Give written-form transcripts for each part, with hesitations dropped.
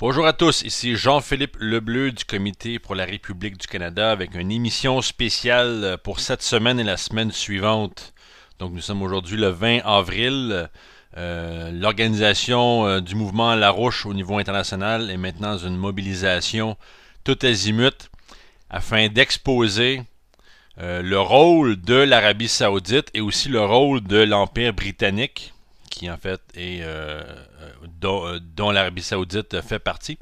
Bonjour à tous, ici Jean-Philippe Lebleu du Comité pour la République du Canada avec une émission spéciale pour cette semaine et la semaine suivante. Donc nous sommes aujourd'hui le 20 avril. L'organisation du mouvement Larouche au niveau international est maintenant dans une mobilisation tout azimut afin d'exposer le rôle de l'Arabie Saoudite et aussi le rôle de l'Empire britannique qui en fait est dont l'Arabie Saoudite fait partie.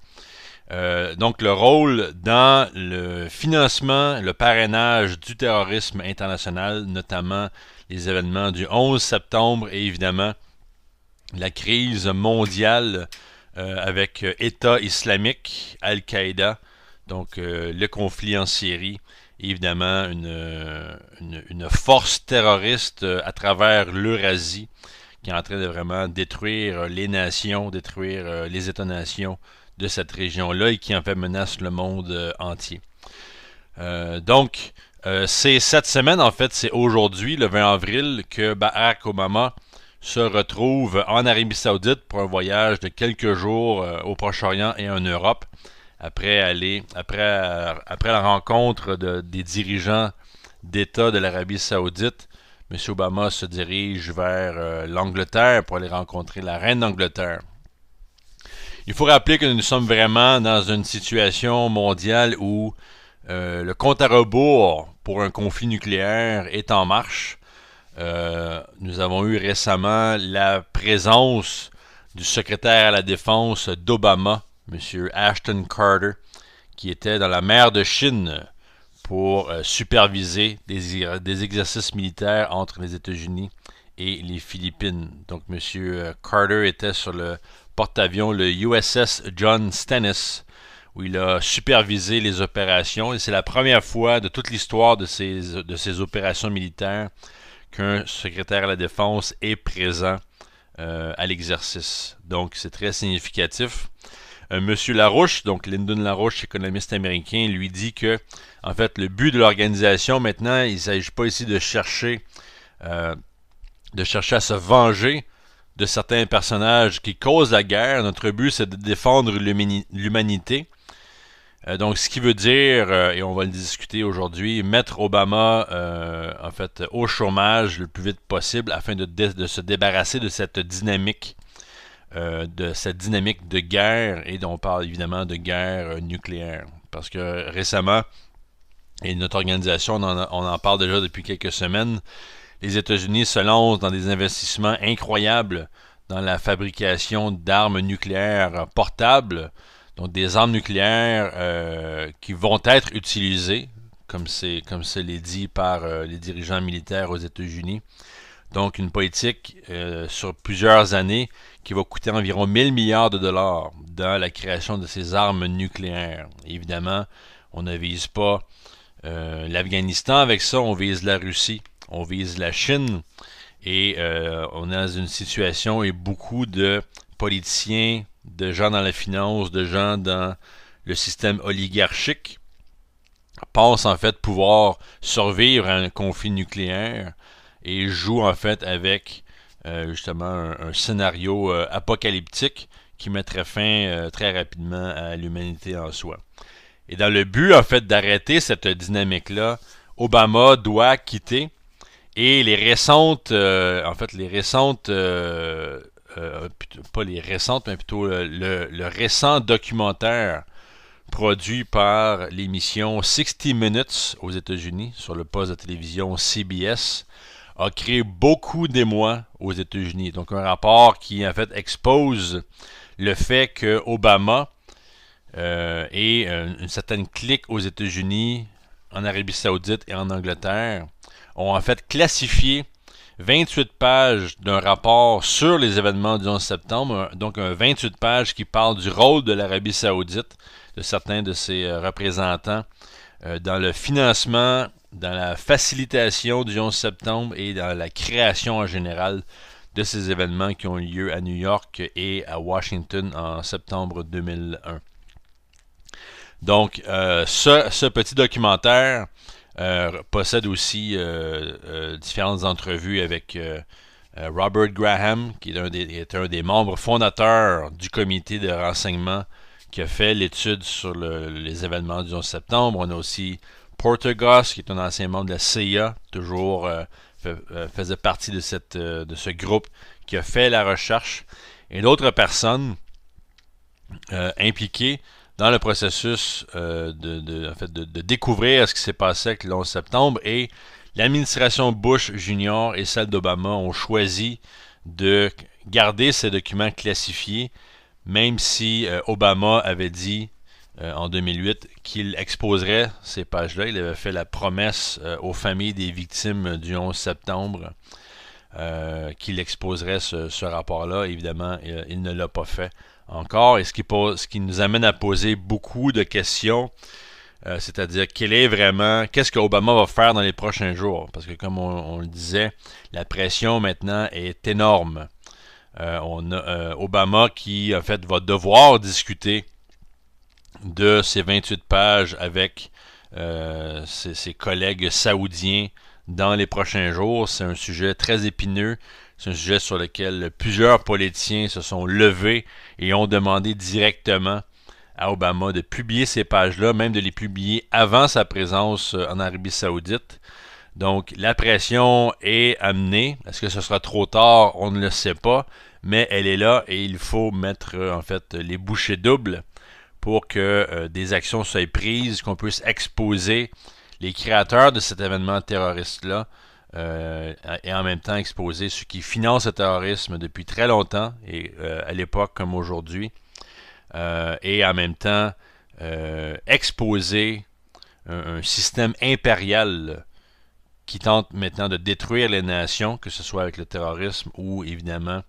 Donc le rôle dans le financement, le parrainage du terrorisme international, notamment les événements du 11 septembre et évidemment la crise mondiale avec État islamique, Al-Qaïda, donc le conflit en Syrie, et évidemment une force terroriste à travers l'Eurasie qui est en train de vraiment détruire les nations, détruire les États-nations de cette région-là et qui en fait menace le monde entier. C'est cette semaine, en fait, c'est aujourd'hui, le 20 avril, que Barack Obama se retrouve en Arabie Saoudite pour un voyage de quelques jours au Proche-Orient et en Europe, après la rencontre des dirigeants d'État de l'Arabie Saoudite. M. Obama se dirige vers l'Angleterre pour aller rencontrer la reine d'Angleterre. Il faut rappeler que nous sommes vraiment dans une situation mondiale où le compte à rebours pour un conflit nucléaire est en marche. Nous avons eu récemment la présence du secrétaire à la défense d'Obama, M. Ashton Carter, qui était dans la mer de Chine pour superviser des exercices militaires entre les États-Unis et les Philippines. Donc, M. Carter était sur le porte-avions, le USS John Stennis, où il a supervisé les opérations. Et c'est la première fois de toute l'histoire de ces opérations militaires qu'un secrétaire à la défense est présent à l'exercice. Donc, c'est très significatif. Monsieur Larouche, donc Lyndon Larouche, économiste américain, lui dit que, en fait, le but de l'organisation maintenant, il ne s'agit pas ici de chercher à se venger de certains personnages qui causent la guerre. Notre but, c'est de défendre l'humanité. Donc, ce qui veut dire, et on va le discuter aujourd'hui, mettre Obama, en fait, au chômage le plus vite possible afin de se débarrasser de cette dynamique de guerre, et on parle évidemment de guerre nucléaire. Parce que récemment, et notre organisation, on en parle déjà depuis quelques semaines, les États-Unis se lancent dans des investissements incroyables dans la fabrication d'armes nucléaires portables, donc des armes nucléaires qui vont être utilisées, comme c'est dit par les dirigeants militaires aux États-Unis. Donc une politique sur plusieurs années qui va coûter environ 1000 milliards de dollars dans la création de ces armes nucléaires. Et évidemment, on ne vise pas l'Afghanistan avec ça, on vise la Russie, on vise la Chine, et on est dans une situation où beaucoup de politiciens, de gens dans la finance, de gens dans le système oligarchique pensent en fait pouvoir survivre à un conflit nucléaire et jouent en fait avec justement un scénario apocalyptique qui mettrait fin très rapidement à l'humanité en soi. Et dans le but en fait d'arrêter cette dynamique-là, Obama doit quitter, et les récentes, pas les récentes, mais plutôt le récent documentaire produit par l'émission 60 Minutes aux États-Unis sur le poste de télévision CBS a créé beaucoup d'émoi aux États-Unis. Donc un rapport qui en fait expose le fait que Obama et une certaine clique aux États-Unis, en Arabie Saoudite et en Angleterre ont en fait classifié 28 pages d'un rapport sur les événements du 11 septembre, donc un 28 pages qui parle du rôle de l'Arabie Saoudite, de certains de ses représentants, dans le financement, dans la facilitation du 11 septembre et dans la création en général de ces événements qui ont eu lieu à New York et à Washington en septembre 2001. Donc, ce petit documentaire possède aussi différentes entrevues avec Robert Graham, qui est un des membres fondateurs du comité de renseignement qui a fait l'étude sur les événements du 11 septembre. On a aussi Portergoss, qui est un ancien membre de la CIA, toujours faisait partie de ce groupe qui a fait la recherche, et d'autres personnes impliquées dans le processus de découvrir ce qui s'est passé avec le 11 septembre. Et l'administration Bush Junior et celle d'Obama ont choisi de garder ces documents classifiés, même si Obama avait dit en 2008 qu'il exposerait ces pages-là. Il avait fait la promesse aux familles des victimes du 11 septembre qu'il exposerait ce rapport-là. Évidemment, il ne l'a pas fait encore. Et ce qui nous amène à poser beaucoup de questions, c'est-à-dire qu'est-ce que Obama va faire dans les prochains jours? Parce que comme on le disait, la pression maintenant est énorme. On a Obama qui, en fait, va devoir discuter de ces 28 pages avec ses collègues saoudiens dans les prochains jours. C'est un sujet très épineux. C'est un sujet sur lequel plusieurs politiciens se sont levés et ont demandé directement à Obama de publier ces pages-là, même de les publier avant sa présence en Arabie Saoudite. Donc, la pression est amenée. Est-ce que ce sera trop tard? On ne le sait pas, mais elle est là et il faut mettre en fait les bouchées doubles pour que des actions soient prises, qu'on puisse exposer les créateurs de cet événement terroriste-là et en même temps exposer ceux qui financent le terrorisme depuis très longtemps et à l'époque comme aujourd'hui et en même temps exposer un système impérial qui tente maintenant de détruire les nations, que ce soit avec le terrorisme ou évidemment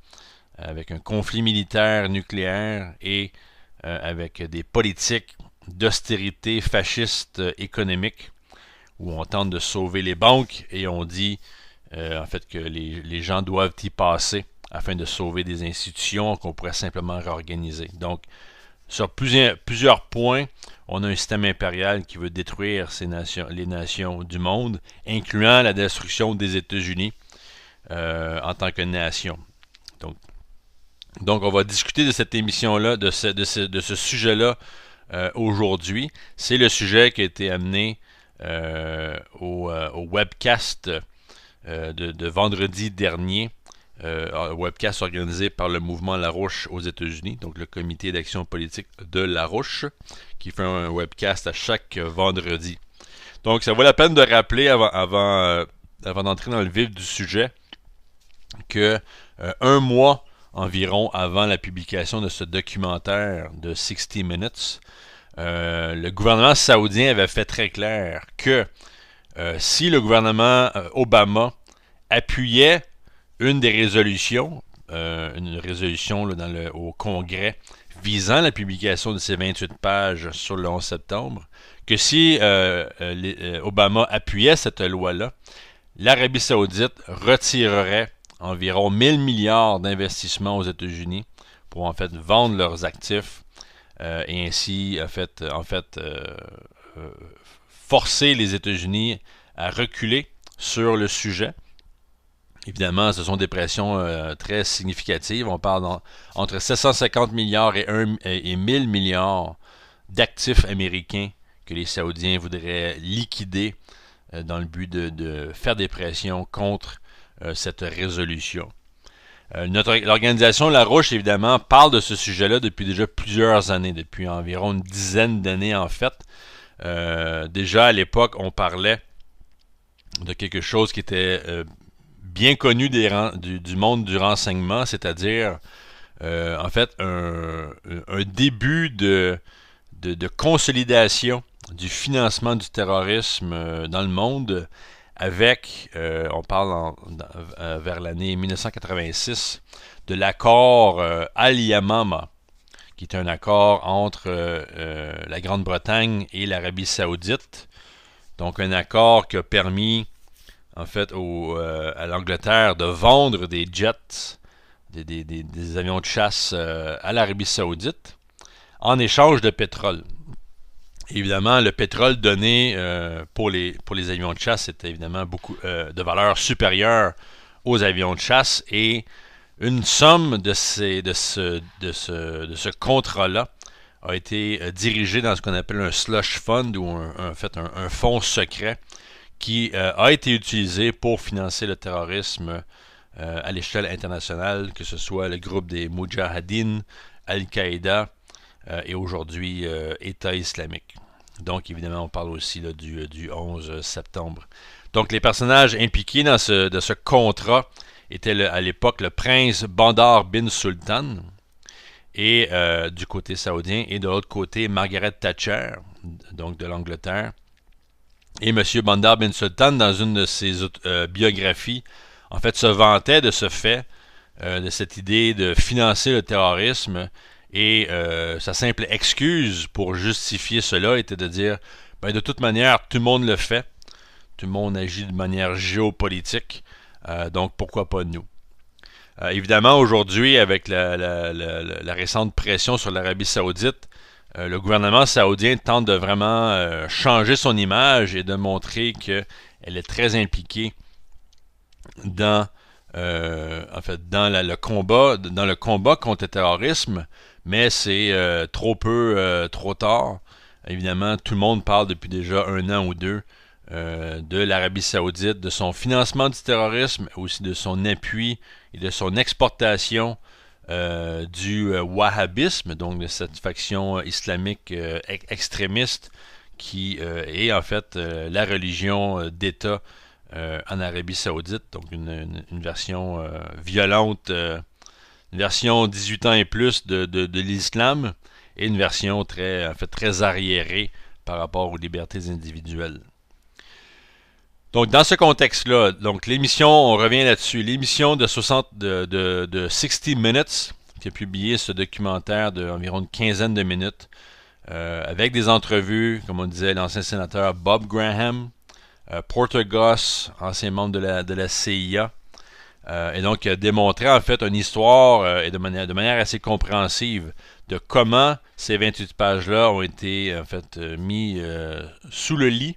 avec un conflit militaire nucléaire et avec des politiques d'austérité fasciste économique où on tente de sauver les banques et on dit en fait que les gens doivent y passer afin de sauver des institutions qu'on pourrait simplement réorganiser. Donc, sur plusieurs points, on a un système impérial qui veut détruire les nations du monde, incluant la destruction des États-Unis en tant que nation. Donc, on va discuter de cette émission-là, de ce sujet-là aujourd'hui. C'est le sujet qui a été amené au webcast de vendredi dernier, webcast organisé par le mouvement Larouche aux États-Unis, donc le comité d'action politique de Larouche, qui fait un webcast à chaque vendredi. Donc, ça vaut la peine de rappeler avant d'entrer dans le vif du sujet que un mois environ avant la publication de ce documentaire de 60 Minutes, le gouvernement saoudien avait fait très clair que si le gouvernement Obama appuyait une des résolutions, une résolution là, au Congrès visant la publication de ces 28 pages sur le 11 septembre, que si Obama appuyait cette loi-là, l'Arabie Saoudite retirerait environ 1000 milliards d'investissements aux États-Unis pour en fait vendre leurs actifs et ainsi forcer les États-Unis à reculer sur le sujet. Évidemment, ce sont des pressions très significatives. On parle entre 750 milliards et 1000 milliards d'actifs américains que les Saoudiens voudraient liquider dans le but de faire des pressions contre cette résolution. L'organisation Larouche, évidemment, parle de ce sujet-là depuis déjà plusieurs années, depuis environ une dizaine d'années en fait. Déjà à l'époque, on parlait de quelque chose qui était bien connu du monde du renseignement, c'est-à-dire en fait un début de consolidation du financement du terrorisme dans le monde avec, on parle vers l'année 1986, de l'accord Al-Yamama, qui est un accord entre la Grande-Bretagne et l'Arabie Saoudite. Donc un accord qui a permis en fait à l'Angleterre de vendre des jets, des avions de chasse à l'Arabie Saoudite en échange de pétrole. Évidemment, le pétrole donné pour les avions de chasse était évidemment beaucoup de valeur supérieure aux avions de chasse et une somme de ce contrat-là a été dirigé dans ce qu'on appelle un slush fund ou en fait un fonds secret qui a été utilisé pour financer le terrorisme à l'échelle internationale, que ce soit le groupe des Moudjahidines, Al-Qaïda et aujourd'hui État islamique. Donc évidemment on parle aussi là, du 11 septembre. Donc les personnages impliqués dans ce contrat étaient à l'époque le prince Bandar bin Sultan, et du côté saoudien, et de l'autre côté Margaret Thatcher, donc de l'Angleterre. Et M. Bandar bin Sultan, dans une de ses biographies, en fait, se vantait de ce fait, de cette idée de financer le terrorisme, et sa simple excuse pour justifier cela était de dire, ben, de toute manière, tout le monde le fait, tout le monde agit de manière géopolitique, donc pourquoi pas nous? Évidemment, aujourd'hui, avec la récente pression sur l'Arabie saoudite, le gouvernement saoudien tente de vraiment changer son image et de montrer qu'elle est très impliquée dans, le combat contre le terrorisme, mais c'est trop peu, trop tard. Évidemment, tout le monde parle depuis déjà 1 an ou 2 de l'Arabie saoudite, de son financement du terrorisme, aussi de son appui et de son exportation du wahhabisme, donc de cette faction islamique extrémiste qui est en fait la religion d'État en Arabie saoudite, donc une version violente, une version 18 ans et plus de l'islam, et une version très arriérée par rapport aux libertés individuelles. Donc, dans ce contexte-là, donc l'émission, on revient là-dessus, l'émission de 60 Minutes, qui a publié ce documentaire d'environ une quinzaine de minutes, avec des entrevues, comme on disait, l'ancien sénateur Bob Graham, Porter Goss, ancien membre de la CIA, et donc démontrait en fait une histoire et de manière assez compréhensive de comment ces 28 pages-là ont été en fait mis sous le lit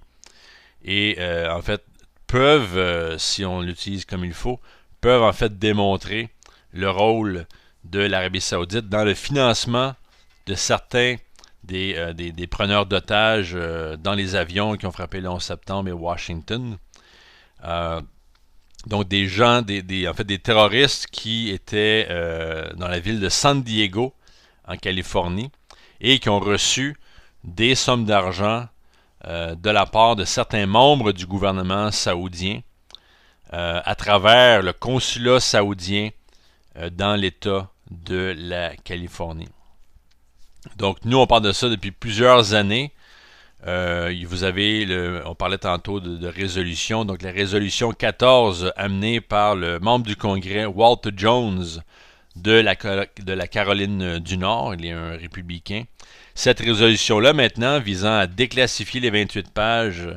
et en fait peuvent, si on l'utilise comme il faut, peuvent en fait démontrer le rôle de l'Arabie saoudite dans le financement de certains des preneurs d'otages dans les avions qui ont frappé le 11 septembre et Washington. Donc des gens, en fait des terroristes qui étaient dans la ville de San Diego, en Californie, et qui ont reçu des sommes d'argent de la part de certains membres du gouvernement saoudien à travers le consulat saoudien dans l'État de la Californie. Donc nous, on parle de ça depuis plusieurs années. Vous avez, on parlait tantôt de résolution, donc la résolution 14 amenée par le membre du Congrès Walter Jones de la Caroline du Nord, il est un républicain. Cette résolution-là, maintenant, visant à déclassifier les 28 pages,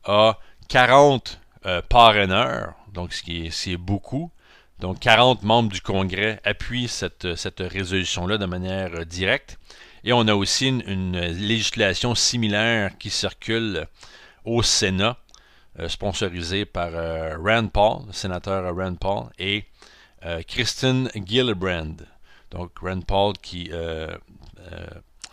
a 40 parraineurs, donc ce qui est beaucoup. Donc 40 membres du Congrès appuient cette résolution-là de manière directe. Et on a aussi une législation similaire qui circule au Sénat, sponsorisée par Rand Paul, le sénateur Rand Paul, et Kristen Gillibrand. Donc Rand Paul qui...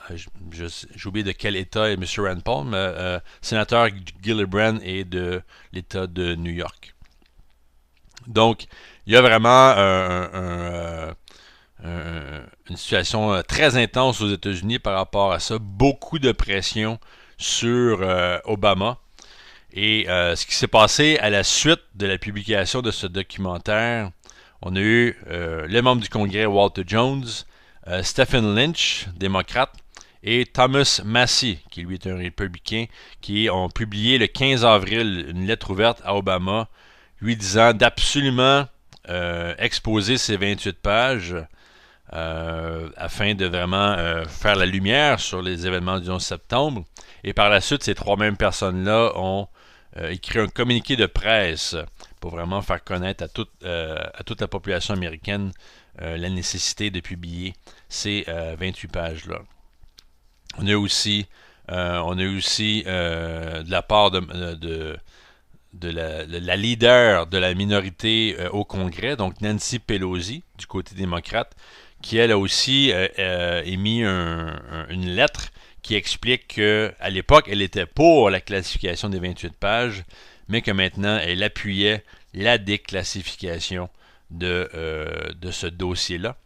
j'ai oublié de quel État est M. Rand Paul, mais sénateur Gillibrand est de l'État de New York. Donc, il y a vraiment une situation très intense aux États-Unis par rapport à ça. Beaucoup de pression sur Obama. Et ce qui s'est passé à la suite de la publication de ce documentaire, on a eu les membres du Congrès Walter Jones, Stephen Lynch, démocrate, et Thomas Massie, qui lui est un républicain, qui ont publié le 15 avril une lettre ouverte à Obama, lui disant d'absolument exposer ces 28 pages afin de vraiment faire la lumière sur les événements du 11 septembre. Et par la suite, ces trois mêmes personnes-là ont écrit un communiqué de presse pour vraiment faire connaître à toute la population américaine la nécessité de publier ces 28 pages-là. On a eu aussi de la part de la leader de la minorité au Congrès, donc Nancy Pelosi, du côté démocrate, qui elle a aussi émis une lettre qui explique qu'à l'époque, elle était pour la classification des 28 pages, mais que maintenant, elle appuyait la déclassification de ce dossier-là.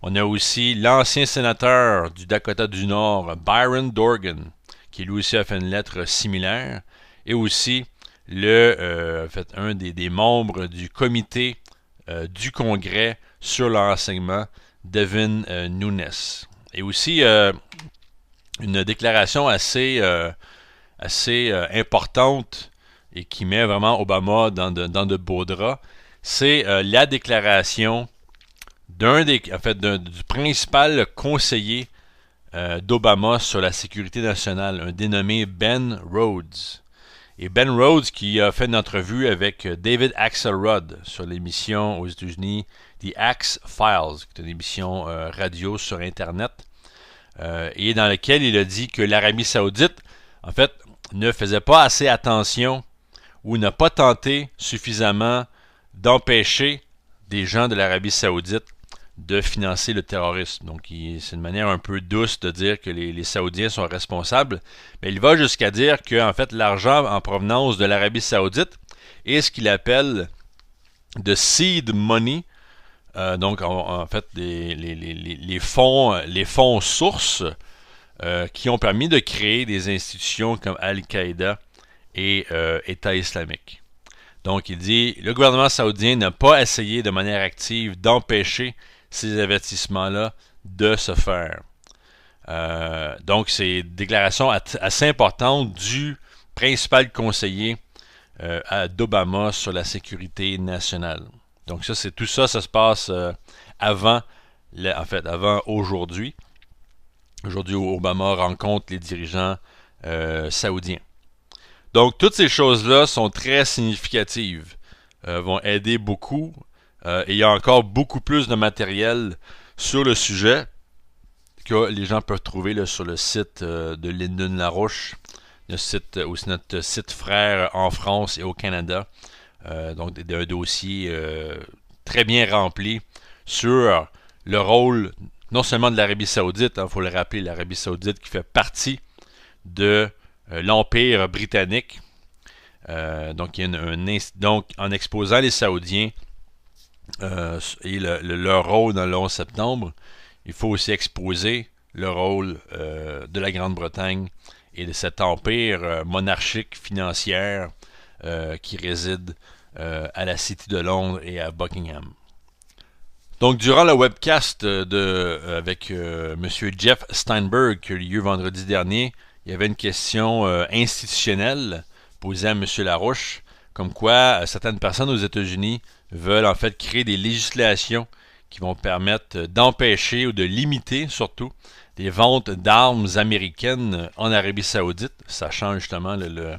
On a aussi l'ancien sénateur du Dakota du Nord, Byron Dorgan, qui lui aussi a fait une lettre similaire, et aussi un des membres du comité du Congrès sur l'enseignement, Devin Nunes. Et aussi une déclaration assez importante et qui met vraiment Obama dans de beaux draps, c'est la déclaration du principal conseiller d'Obama sur la sécurité nationale, un dénommé Ben Rhodes. Et Ben Rhodes qui a fait une entrevue avec David Axelrod sur l'émission aux États-Unis The Axe Files, qui est une émission radio sur Internet, et dans laquelle il a dit que l'Arabie Saoudite, en fait, ne faisait pas assez attention ou n'a pas tenté suffisamment d'empêcher des gens de l'Arabie Saoudite de financer le terrorisme. Donc, c'est une manière un peu douce de dire que les Saoudiens sont responsables, mais il va jusqu'à dire que, en fait, l'argent en provenance de l'Arabie Saoudite est ce qu'il appelle de seed money, donc en fait les fonds sources qui ont permis de créer des institutions comme Al-Qaïda et État islamique. Donc il dit, le gouvernement saoudien n'a pas essayé de manière active d'empêcher ces investissements-là de se faire. Donc c'est une déclaration assez importante du principal conseiller d'Obama sur la sécurité nationale. Donc tout ça se passe avant aujourd'hui. Aujourd'hui, Obama rencontre les dirigeants saoudiens. Donc, toutes ces choses-là sont très significatives, vont aider beaucoup. Et il y a encore beaucoup plus de matériel sur le sujet que les gens peuvent trouver là, sur le site de Lyndon LaRouche, aussi notre site frère en France et au Canada. Donc, un dossier très bien rempli sur le rôle non seulement de l'Arabie Saoudite, il faut le rappeler, l'Arabie Saoudite qui fait partie de l'Empire britannique. Donc, en exposant les Saoudiens et leur rôle dans le 11 septembre, il faut aussi exposer le rôle de la Grande-Bretagne et de cet empire monarchique financier qui réside à la City de Londres et à Buckingham. Donc, durant le webcast avec M. Jeff Steinberg qui a eu lieu vendredi dernier, il y avait une question institutionnelle posée à M. Larouche, comme quoi certaines personnes aux États-Unis veulent en fait créer des législations qui vont permettre d'empêcher ou de limiter surtout des ventes d'armes américaines en Arabie Saoudite, sachant justement le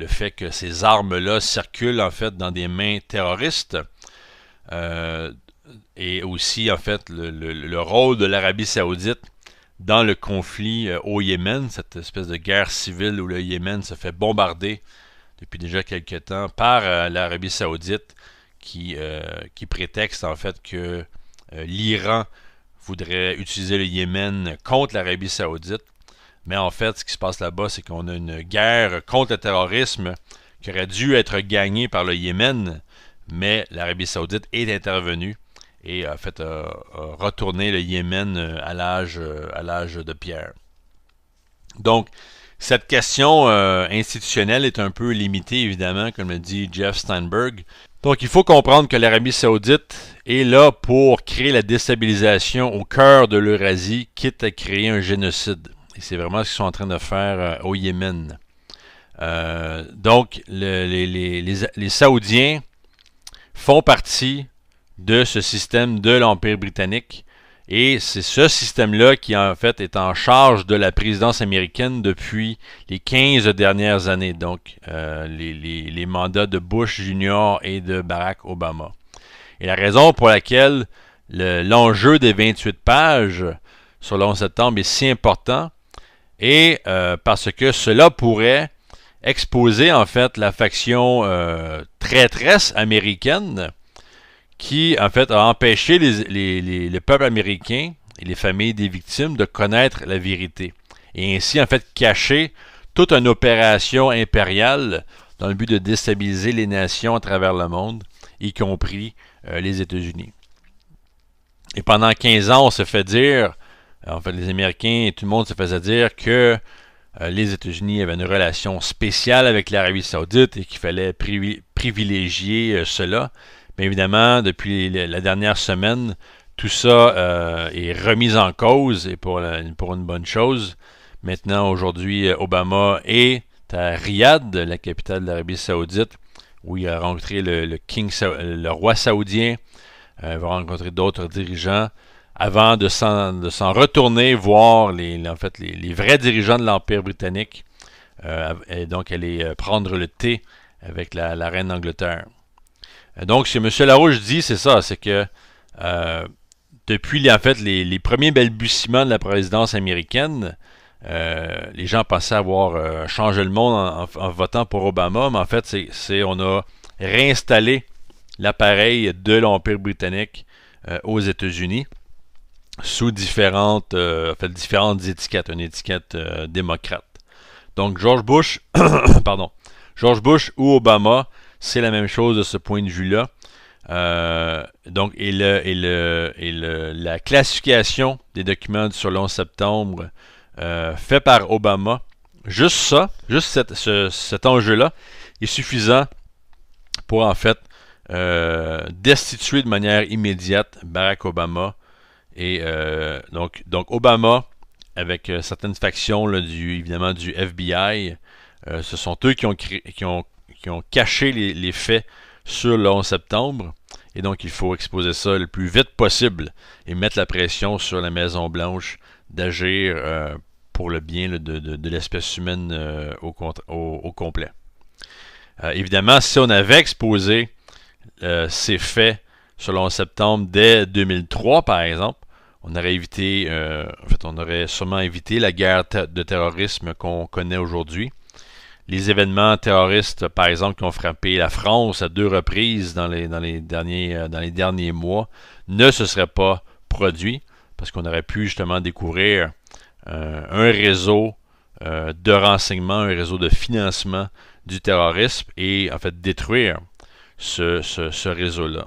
fait que ces armes-là circulent en fait dans des mains terroristes. Et aussi en fait le rôle de l'Arabie Saoudite dans le conflit au Yémen, cette espèce de guerre civile où le Yémen se fait bombarder depuis déjà quelques temps par l'Arabie Saoudite qui prétexte en fait que l'Iran voudrait utiliser le Yémen contre l'Arabie Saoudite. Mais en fait, ce qui se passe là-bas, c'est qu'on a une guerre contre le terrorisme qui aurait dû être gagnée par le Yémen, mais l'Arabie Saoudite est intervenue et a fait retourner le Yémen à l'âge de pierre. Donc, cette question institutionnelle est un peu limitée, évidemment, comme le dit Jeff Steinberg. Donc, il faut comprendre que l'Arabie Saoudite est là pour créer la déstabilisation au cœur de l'Eurasie, quitte à créer un génocide. Et c'est vraiment ce qu'ils sont en train de faire au Yémen. Donc, les Saoudiens font partie de ce système de l'Empire britannique et c'est ce système-là qui en fait est en charge de la présidence américaine depuis les 15 dernières années, donc les mandats de Bush Jr. et de Barack Obama. Et la raison pour laquelle l'enjeu des 28 pages sur le 11 septembre est si important est parce que cela pourrait exposer en fait la faction traîtresse américaine qui, en fait, a empêché le peuple américain et les familles des victimes de connaître la vérité. Et ainsi, en fait, caché toute une opération impériale dans le but de déstabiliser les nations à travers le monde, y compris les États-Unis. Et pendant 15 ans, on se fait dire, en fait, les Américains et tout le monde se faisait dire que les États-Unis avaient une relation spéciale avec l'Arabie Saoudite et qu'il fallait privilégier cela. Mais évidemment, depuis la dernière semaine, tout ça est remis en cause et pour une bonne chose. Maintenant, aujourd'hui, Obama est à Riyad, la capitale de l'Arabie Saoudite, où il a rencontré le roi saoudien. Il va rencontrer d'autres dirigeants avant de s'en retourner voir les vrais dirigeants de l'Empire britannique et donc aller prendre le thé avec la reine d'Angleterre. Donc, ce que M. Larouche dit, c'est ça, c'est que depuis les premiers balbutiements de la présidence américaine, les gens pensaient avoir changé le monde en votant pour Obama, mais en fait, on a réinstallé l'appareil de l'Empire britannique aux États-Unis sous différentes étiquettes, une étiquette démocrate. Donc George Bush, George Bush ou Obama, c'est la même chose de ce point de vue-là. Donc la classification des documents du 11 septembre fait par Obama, juste cet enjeu-là est suffisant pour en fait destituer de manière immédiate Barack Obama. Et donc Obama, avec certaines factions là, évidemment du FBI, ce sont eux qui ont caché les faits sur le 11 septembre. Et donc il faut exposer ça le plus vite possible et mettre la pression sur la Maison-Blanche d'agir pour le bien là, de l'espèce humaine au complet. Évidemment, si on avait exposé ces faits sur le 11 septembre dès 2003, par exemple, on aurait sûrement évité la guerre de terrorisme qu'on connaît aujourd'hui. Les événements terroristes, par exemple, qui ont frappé la France à 2 reprises dans les derniers mois, ne se seraient pas produits parce qu'on aurait pu justement découvrir un réseau de renseignement, un réseau de financement du terrorisme et en fait détruire ce réseau-là.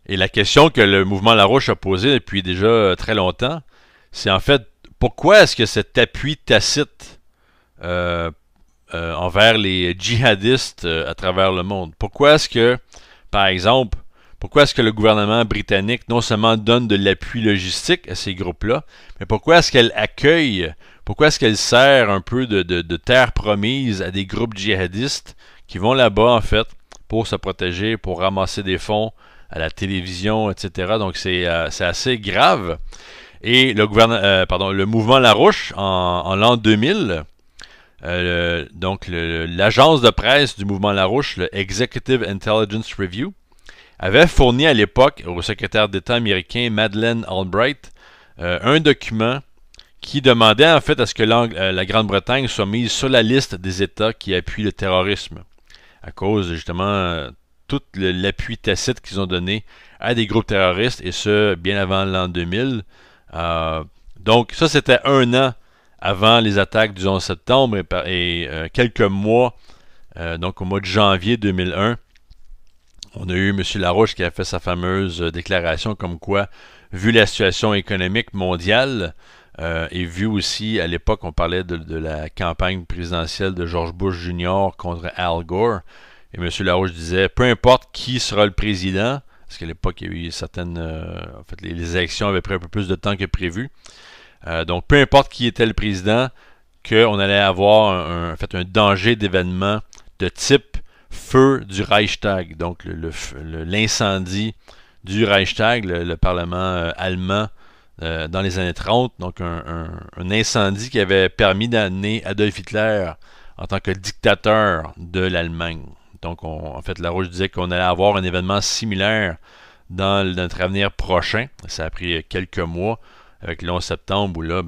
Et la question que le mouvement Larouche a posée depuis déjà très longtemps, c'est en fait pourquoi est-ce que cet appui tacite envers les djihadistes à travers le monde? Pourquoi est-ce que, par exemple, le gouvernement britannique non seulement donne de l'appui logistique à ces groupes-là, mais pourquoi est-ce qu'elle sert un peu de terre promise à des groupes djihadistes qui vont là-bas, en fait, pour se protéger, pour ramasser des fonds à la télévision, etc. Donc, c'est assez grave. Et le mouvement Larouche, en l'an 2000, l'agence de presse du mouvement Larouche, le Executive Intelligence Review, avait fourni à l'époque au secrétaire d'État américain Madeleine Albright un document qui demandait en fait à ce que la Grande-Bretagne soit mise sur la liste des États qui appuient le terrorisme, à cause justement tout l'appui tacite qu'ils ont donné à des groupes terroristes, et ce, bien avant l'an 2000. Donc ça, c'était 1 an avant les attaques du 11 septembre et quelques mois, donc au mois de janvier 2001, on a eu M. Larouche qui a fait sa fameuse déclaration comme quoi, vu la situation économique mondiale, et vu aussi, à l'époque, on parlait de la campagne présidentielle de George Bush Jr. contre Al Gore, et M. Larouche disait, peu importe qui sera le président, parce qu'à l'époque, il y a eu les élections avaient pris un peu plus de temps que prévu, donc peu importe qui était le président, qu'on allait avoir un danger d'événement de type feu du Reichstag, donc l'incendie du Reichstag, le Parlement allemand dans les années 30, donc un incendie qui avait permis d'amener Adolf Hitler en tant que dictateur de l'Allemagne. Donc, Larouche disait qu'on allait avoir un événement similaire dans notre avenir prochain. Ça a pris quelques mois avec le 11 septembre où là,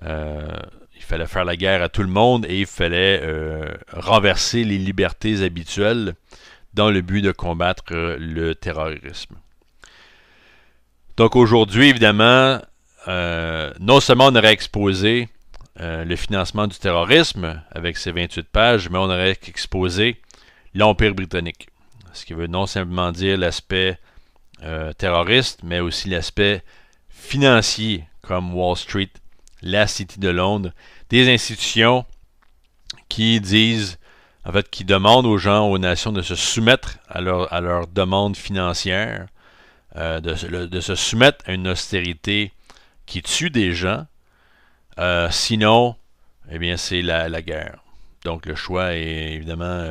il fallait faire la guerre à tout le monde et il fallait renverser les libertés habituelles dans le but de combattre le terrorisme. Donc aujourd'hui, évidemment, non seulement on aurait exposé le financement du terrorisme avec ses 28 pages, mais on aurait exposé l'Empire britannique. Ce qui veut non simplement dire l'aspect terroriste, mais aussi l'aspect financier, comme Wall Street, la City de Londres, des institutions qui disent, en fait, qui demandent aux gens, aux nations de se soumettre à leurs demandes financières, de se soumettre à une austérité qui tue des gens. Sinon, eh bien, c'est la guerre. Donc, le choix est, évidemment,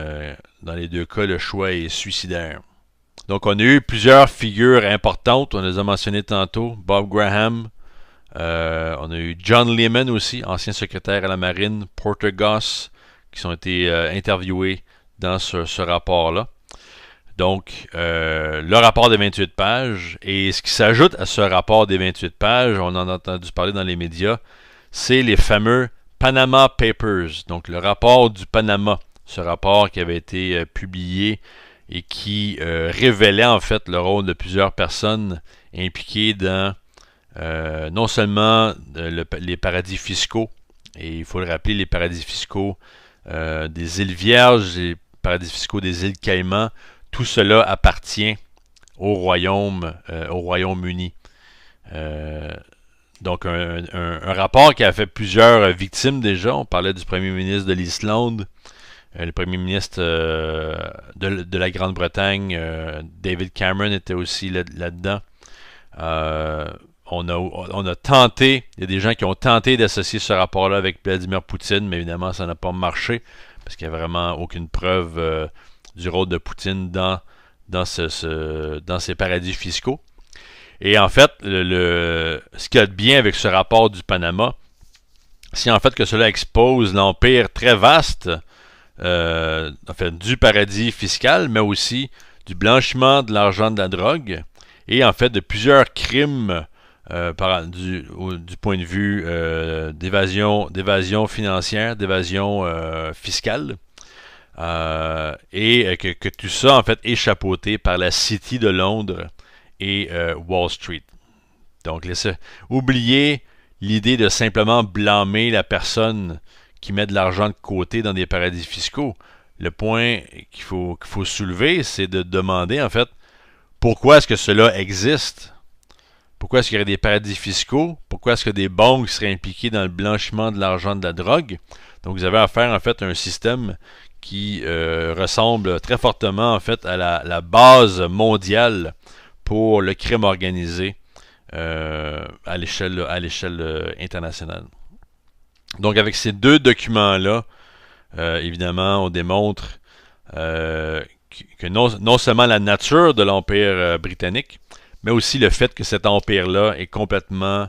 dans les deux cas, le choix est suicidaire. Donc, on a eu plusieurs figures importantes. On les a mentionnées tantôt. Bob Graham. On a eu John Lehman aussi, ancien secrétaire à la marine. Porter Goss, qui ont été interviewés dans ce rapport-là. Donc, le rapport des 28 pages, et ce qui s'ajoute à ce rapport des 28 pages, on en a entendu parler dans les médias, c'est les fameux Panama Papers, donc le rapport du Panama, ce rapport qui avait été publié et qui révélait en fait le rôle de plusieurs personnes impliquées dans non seulement les paradis fiscaux, et il faut le rappeler, les paradis fiscaux des îles Vierges, les paradis fiscaux des îles Caïmans, tout cela appartient au Royaume-Uni. Donc, un rapport qui a fait plusieurs victimes déjà. On parlait du premier ministre de l'Islande, le premier ministre de la Grande-Bretagne, David Cameron était aussi là-dedans. On a tenté, il y a des gens qui ont tenté d'associer ce rapport-là avec Vladimir Poutine, mais évidemment, ça n'a pas marché, parce qu'il n'y a vraiment aucune preuve du rôle de Poutine dans ces paradis fiscaux. Et en fait, ce qu'il y a de bien avec ce rapport du Panama, c'est en fait que cela expose l'empire très vaste en fait, du paradis fiscal, mais aussi du blanchiment de l'argent de la drogue et en fait de plusieurs crimes du point de vue d'évasion financière, d'évasion fiscale. Et que tout ça, en fait, est chapeauté par la City de Londres et Wall Street. Donc, oubliez l'idée de simplement blâmer la personne qui met de l'argent de côté dans des paradis fiscaux. Le point qu'il faut soulever, c'est de demander, en fait, pourquoi est-ce que cela existe? Pourquoi est-ce qu'il y aurait des paradis fiscaux? Pourquoi est-ce que des banques seraient impliquées dans le blanchiment de l'argent de la drogue? Donc, vous avez affaire, en fait, à un système qui ressemble très fortement en fait à la base mondiale pour le crime organisé à l'échelle internationale. Donc avec ces deux documents-là, évidemment, on démontre que non seulement la nature de l'Empire britannique, mais aussi le fait que cet empire-là est complètement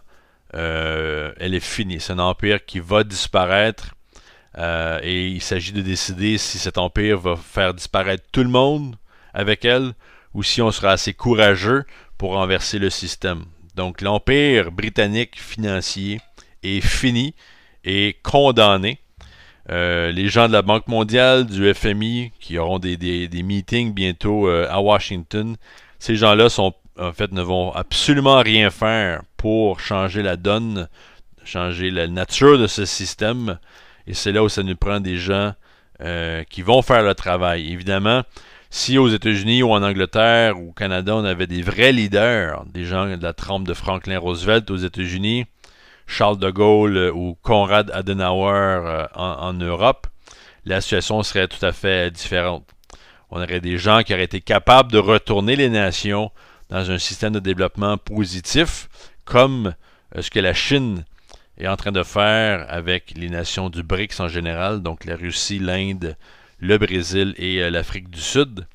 elle est finie. C'est un empire qui va disparaître. Et il s'agit de décider si cet empire va faire disparaître tout le monde avec elle ou si on sera assez courageux pour renverser le système. Donc l'empire britannique financier est fini et condamné. Les gens de la Banque mondiale, du FMI, qui auront des meetings bientôt à Washington, ces gens-là en fait ne vont absolument rien faire pour changer la donne, changer la nature de ce système. Et c'est là où ça nous prend des gens qui vont faire le travail. Évidemment, si aux États-Unis ou en Angleterre ou au Canada, on avait des vrais leaders, des gens de la trempe de Franklin Roosevelt aux États-Unis, Charles de Gaulle ou Konrad Adenauer en Europe, la situation serait tout à fait différente. On aurait des gens qui auraient été capables de retourner les nations dans un système de développement positif, comme ce que la Chine est en train de faire avec les nations du BRICS en général, donc la Russie, l'Inde, le Brésil et l'Afrique du Sud.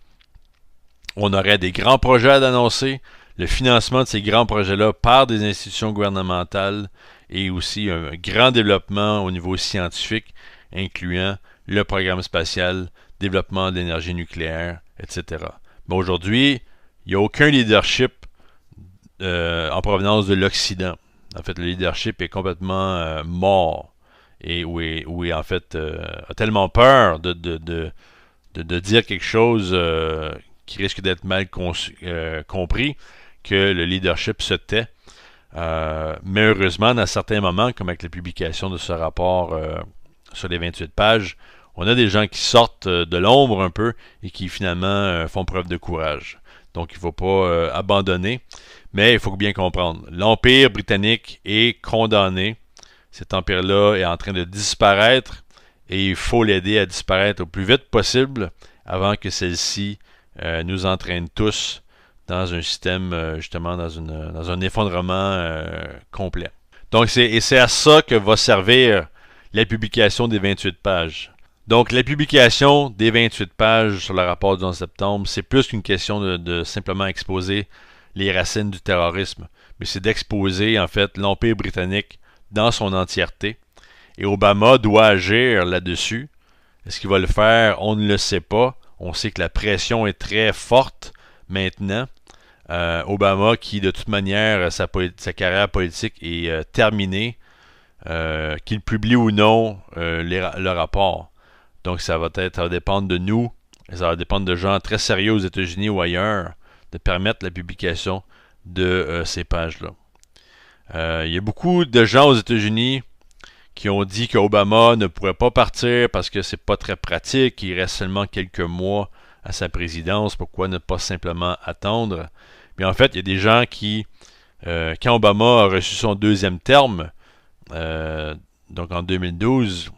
On aurait des grands projets à annoncer, le financement de ces grands projets-là par des institutions gouvernementales et aussi un grand développement au niveau scientifique, incluant le programme spatial, développement de l'énergie nucléaire, etc. Mais aujourd'hui, il n'y a aucun leadership en provenance de l'Occident. En fait, le leadership est complètement mort et où est en fait a tellement peur de de dire quelque chose qui risque d'être mal compris, que le leadership se tait. Mais heureusement, dans certains moments, comme avec la publication de ce rapport sur les 28 pages, on a des gens qui sortent de l'ombre un peu et qui finalement font preuve de courage. Donc il ne faut pas abandonner, mais il faut bien comprendre. L'Empire britannique est condamné. Cet empire-là est en train de disparaître et il faut l'aider à disparaître au plus vite possible avant que celle-ci nous entraîne tous dans un système, justement, dans un effondrement complet. Donc, c'est à ça que va servir la publication des 28 pages. Donc, la publication des 28 pages sur le rapport du 11 septembre, c'est plus qu'une question de simplement exposer les racines du terrorisme, mais c'est d'exposer, en fait, l'Empire britannique dans son entièreté. Et Obama doit agir là-dessus. Est-ce qu'il va le faire? On ne le sait pas. On sait que la pression est très forte maintenant. Obama, qui de toute manière, sa carrière politique est terminée, qu'il publie ou non le rapport. Donc ça va dépendre de nous, ça va dépendre de gens très sérieux aux États-Unis ou ailleurs, de permettre la publication de ces pages-là. Il y a beaucoup de gens aux États-Unis qui ont dit qu'Obama ne pourrait pas partir parce que c'est pas très pratique, il reste seulement quelques mois à sa présidence, pourquoi ne pas simplement attendre? Mais en fait, il y a des gens qui, quand Obama a reçu son deuxième terme, donc en 2012,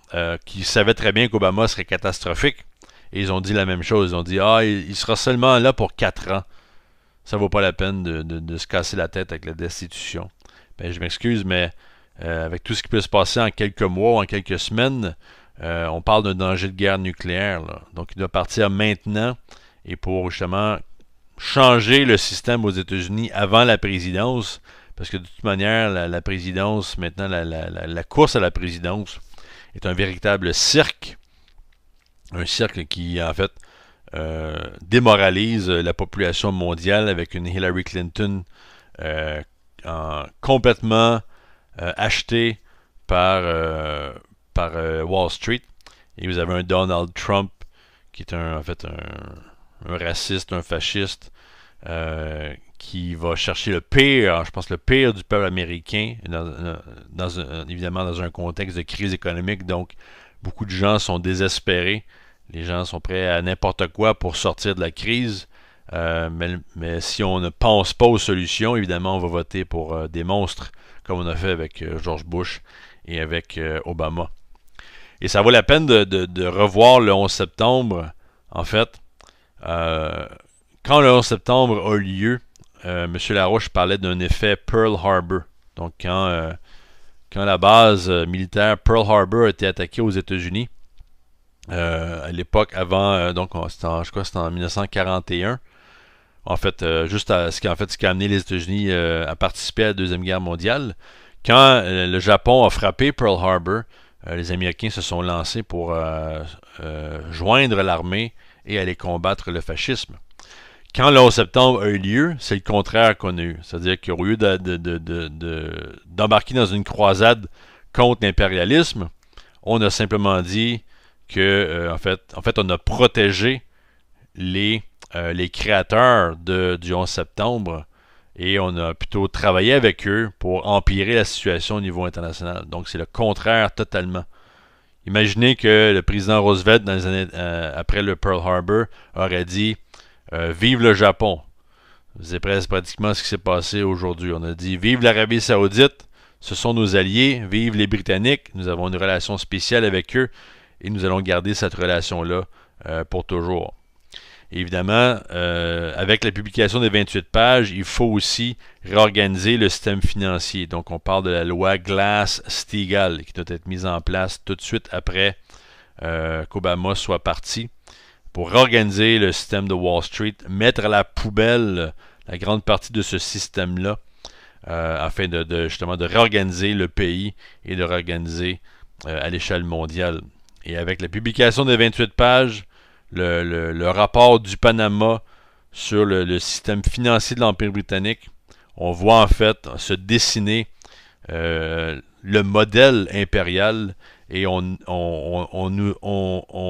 qui savaient très bien qu'Obama serait catastrophique, et ils ont dit la même chose, ils ont dit « Ah, il sera seulement là pour 4 ans. Ça vaut pas la peine de se casser la tête avec la destitution. » Ben, je m'excuse, mais avec tout ce qui peut se passer en quelques mois ou en quelques semaines, on parle d'un danger de guerre nucléaire, là. Donc il doit partir maintenant, et pour justement changer le système aux États-Unis avant la présidence, parce que de toute manière, la présidence, maintenant, la course à la présidence est un véritable cirque. Un cirque qui, en fait, démoralise la population mondiale avec une Hillary Clinton complètement achetée par Wall Street. Et vous avez un Donald Trump qui est en fait un raciste, un fasciste, qui va chercher le pire, je pense le pire du peuple américain, évidemment dans un contexte de crise économique, donc beaucoup de gens sont désespérés, les gens sont prêts à n'importe quoi pour sortir de la crise, mais si on ne pense pas aux solutions, évidemment on va voter pour des monstres, comme on a fait avec George Bush et avec Obama. Et ça vaut la peine de revoir le 11 septembre, en fait. Quand le 11 septembre a eu lieu, M. Larouche parlait d'un effet Pearl Harbor. Donc, quand la base militaire Pearl Harbor a été attaquée aux États-Unis, à l'époque avant, donc je crois que c'était en 1941, en fait, ce qui a amené les États-Unis à participer à la Deuxième Guerre mondiale, quand le Japon a frappé Pearl Harbor, les Américains se sont lancés pour joindre l'armée et aller combattre le fascisme. Quand le 11 septembre a eu lieu, c'est le contraire qu'on a eu. C'est-à-dire qu'au lieu d'embarquer dans une croisade contre l'impérialisme, on a simplement dit que, en fait, on a protégé les créateurs du 11 septembre et on a plutôt travaillé avec eux pour empirer la situation au niveau international. Donc, c'est le contraire totalement. Imaginez que le président Roosevelt, dans les années après le Pearl Harbor, aurait dit vive le Japon. C'est pratiquement ce qui s'est passé aujourd'hui. On a dit vive l'Arabie Saoudite, ce sont nos alliés, vive les Britanniques, nous avons une relation spéciale avec eux et nous allons garder cette relation-là pour toujours. Et évidemment, avec la publication des 28 pages, il faut aussi réorganiser le système financier. Donc, on parle de la loi Glass-Steagall qui doit être mise en place tout de suite après qu'Obama soit parti pour réorganiser le système de Wall Street, mettre à la poubelle la grande partie de ce système-là afin justement de réorganiser le pays et de réorganiser à l'échelle mondiale. Et avec la publication des 28 pages, le rapport du Panama sur le système financier de l'Empire britannique, on voit en fait se dessiner le modèle impérial et on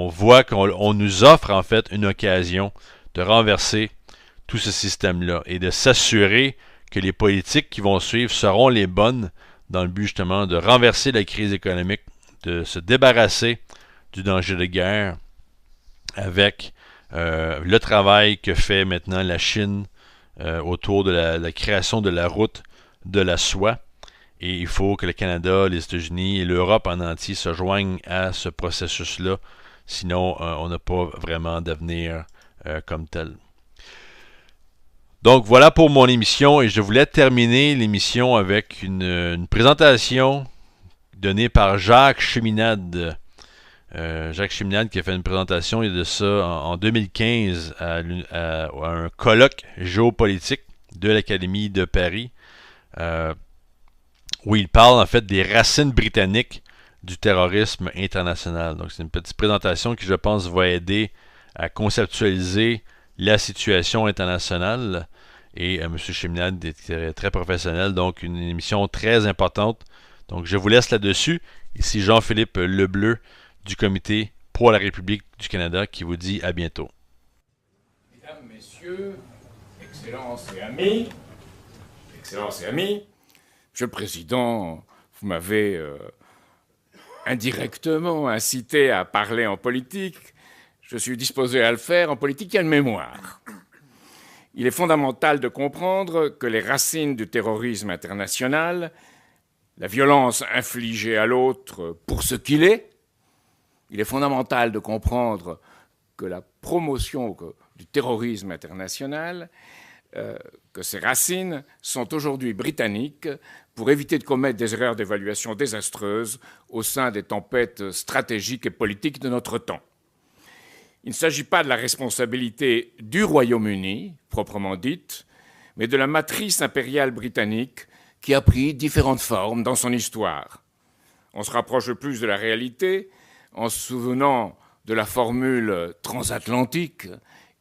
voit qu'on nous offre en fait une occasion de renverser tout ce système-là et de s'assurer que les politiques qui vont suivre seront les bonnes dans le but justement de renverser la crise économique, de se débarrasser du danger de guerre avec le travail que fait maintenant la Chine autour de la création de la route de la soie. Et il faut que le Canada, les États-Unis et l'Europe en entier se joignent à ce processus-là. Sinon, on n'a pas vraiment d'avenir comme tel. Donc voilà pour mon émission et je voulais terminer l'émission avec une présentation donnée par Jacques Cheminade. Jacques Cheminade qui a fait une présentation il y a de ça en 2015 à un colloque géopolitique de l'Académie de Paris où il parle en fait des racines britanniques du terrorisme international. Donc c'est une petite présentation qui je pense va aider à conceptualiser la situation internationale et M. Cheminade est très professionnel, donc une émission très importante. Donc je vous laisse là-dessus. Ici Jean-Philippe Lebleu du Comité pour la République du Canada qui vous dit à bientôt. Mesdames, Messieurs, Excellences et Amis, Monsieur le Président, vous m'avez indirectement incité à parler en politique. Je suis disposé à le faire. En politique, il y a une mémoire. Il est fondamental de comprendre que les racines du terrorisme international, la violence infligée à l'autre pour ce qu'il est, il est fondamental de comprendre que la promotion du terrorisme international, que ses racines sont aujourd'hui britanniques pour éviter de commettre des erreurs d'évaluation désastreuses au sein des tempêtes stratégiques et politiques de notre temps. Il ne s'agit pas de la responsabilité du Royaume-Uni, proprement dite, mais de la matrice impériale britannique qui a pris différentes formes dans son histoire. On se rapproche le plus de la réalité en se souvenant de la formule transatlantique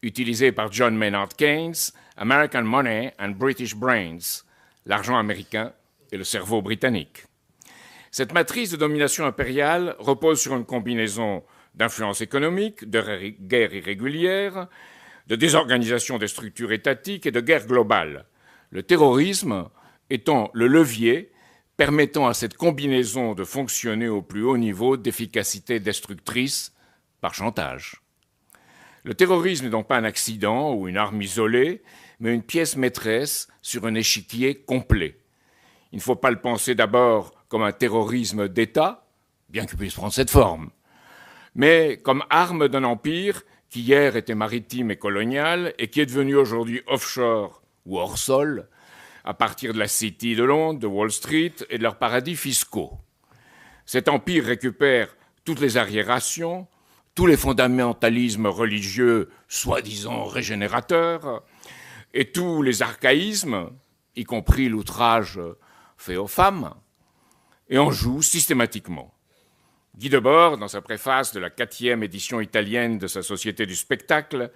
utilisée par John Maynard Keynes, American Money and British Brains, l'argent américain et le cerveau britannique. Cette matrice de domination impériale repose sur une combinaison d'influence économique, de guerre irrégulière, de désorganisation des structures étatiques et de guerre globale. Le terrorisme étant le levier permettant à cette combinaison de fonctionner au plus haut niveau d'efficacité destructrice par chantage. Le terrorisme n'est donc pas un accident ou une arme isolée, mais une pièce maîtresse sur un échiquier complet. Il ne faut pas le penser d'abord comme un terrorisme d'État, bien qu'il puisse prendre cette forme, mais comme arme d'un empire qui hier était maritime et colonial et qui est devenu aujourd'hui offshore ou hors sol, à partir de la City de Londres, de Wall Street et de leurs paradis fiscaux. Cet empire récupère toutes les arriérations, tous les fondamentalismes religieux soi-disant régénérateurs et tous les archaïsmes, y compris l'outrage fait aux femmes, et en joue systématiquement. Guy Debord, dans sa préface de la 4e édition italienne de sa Société du spectacle,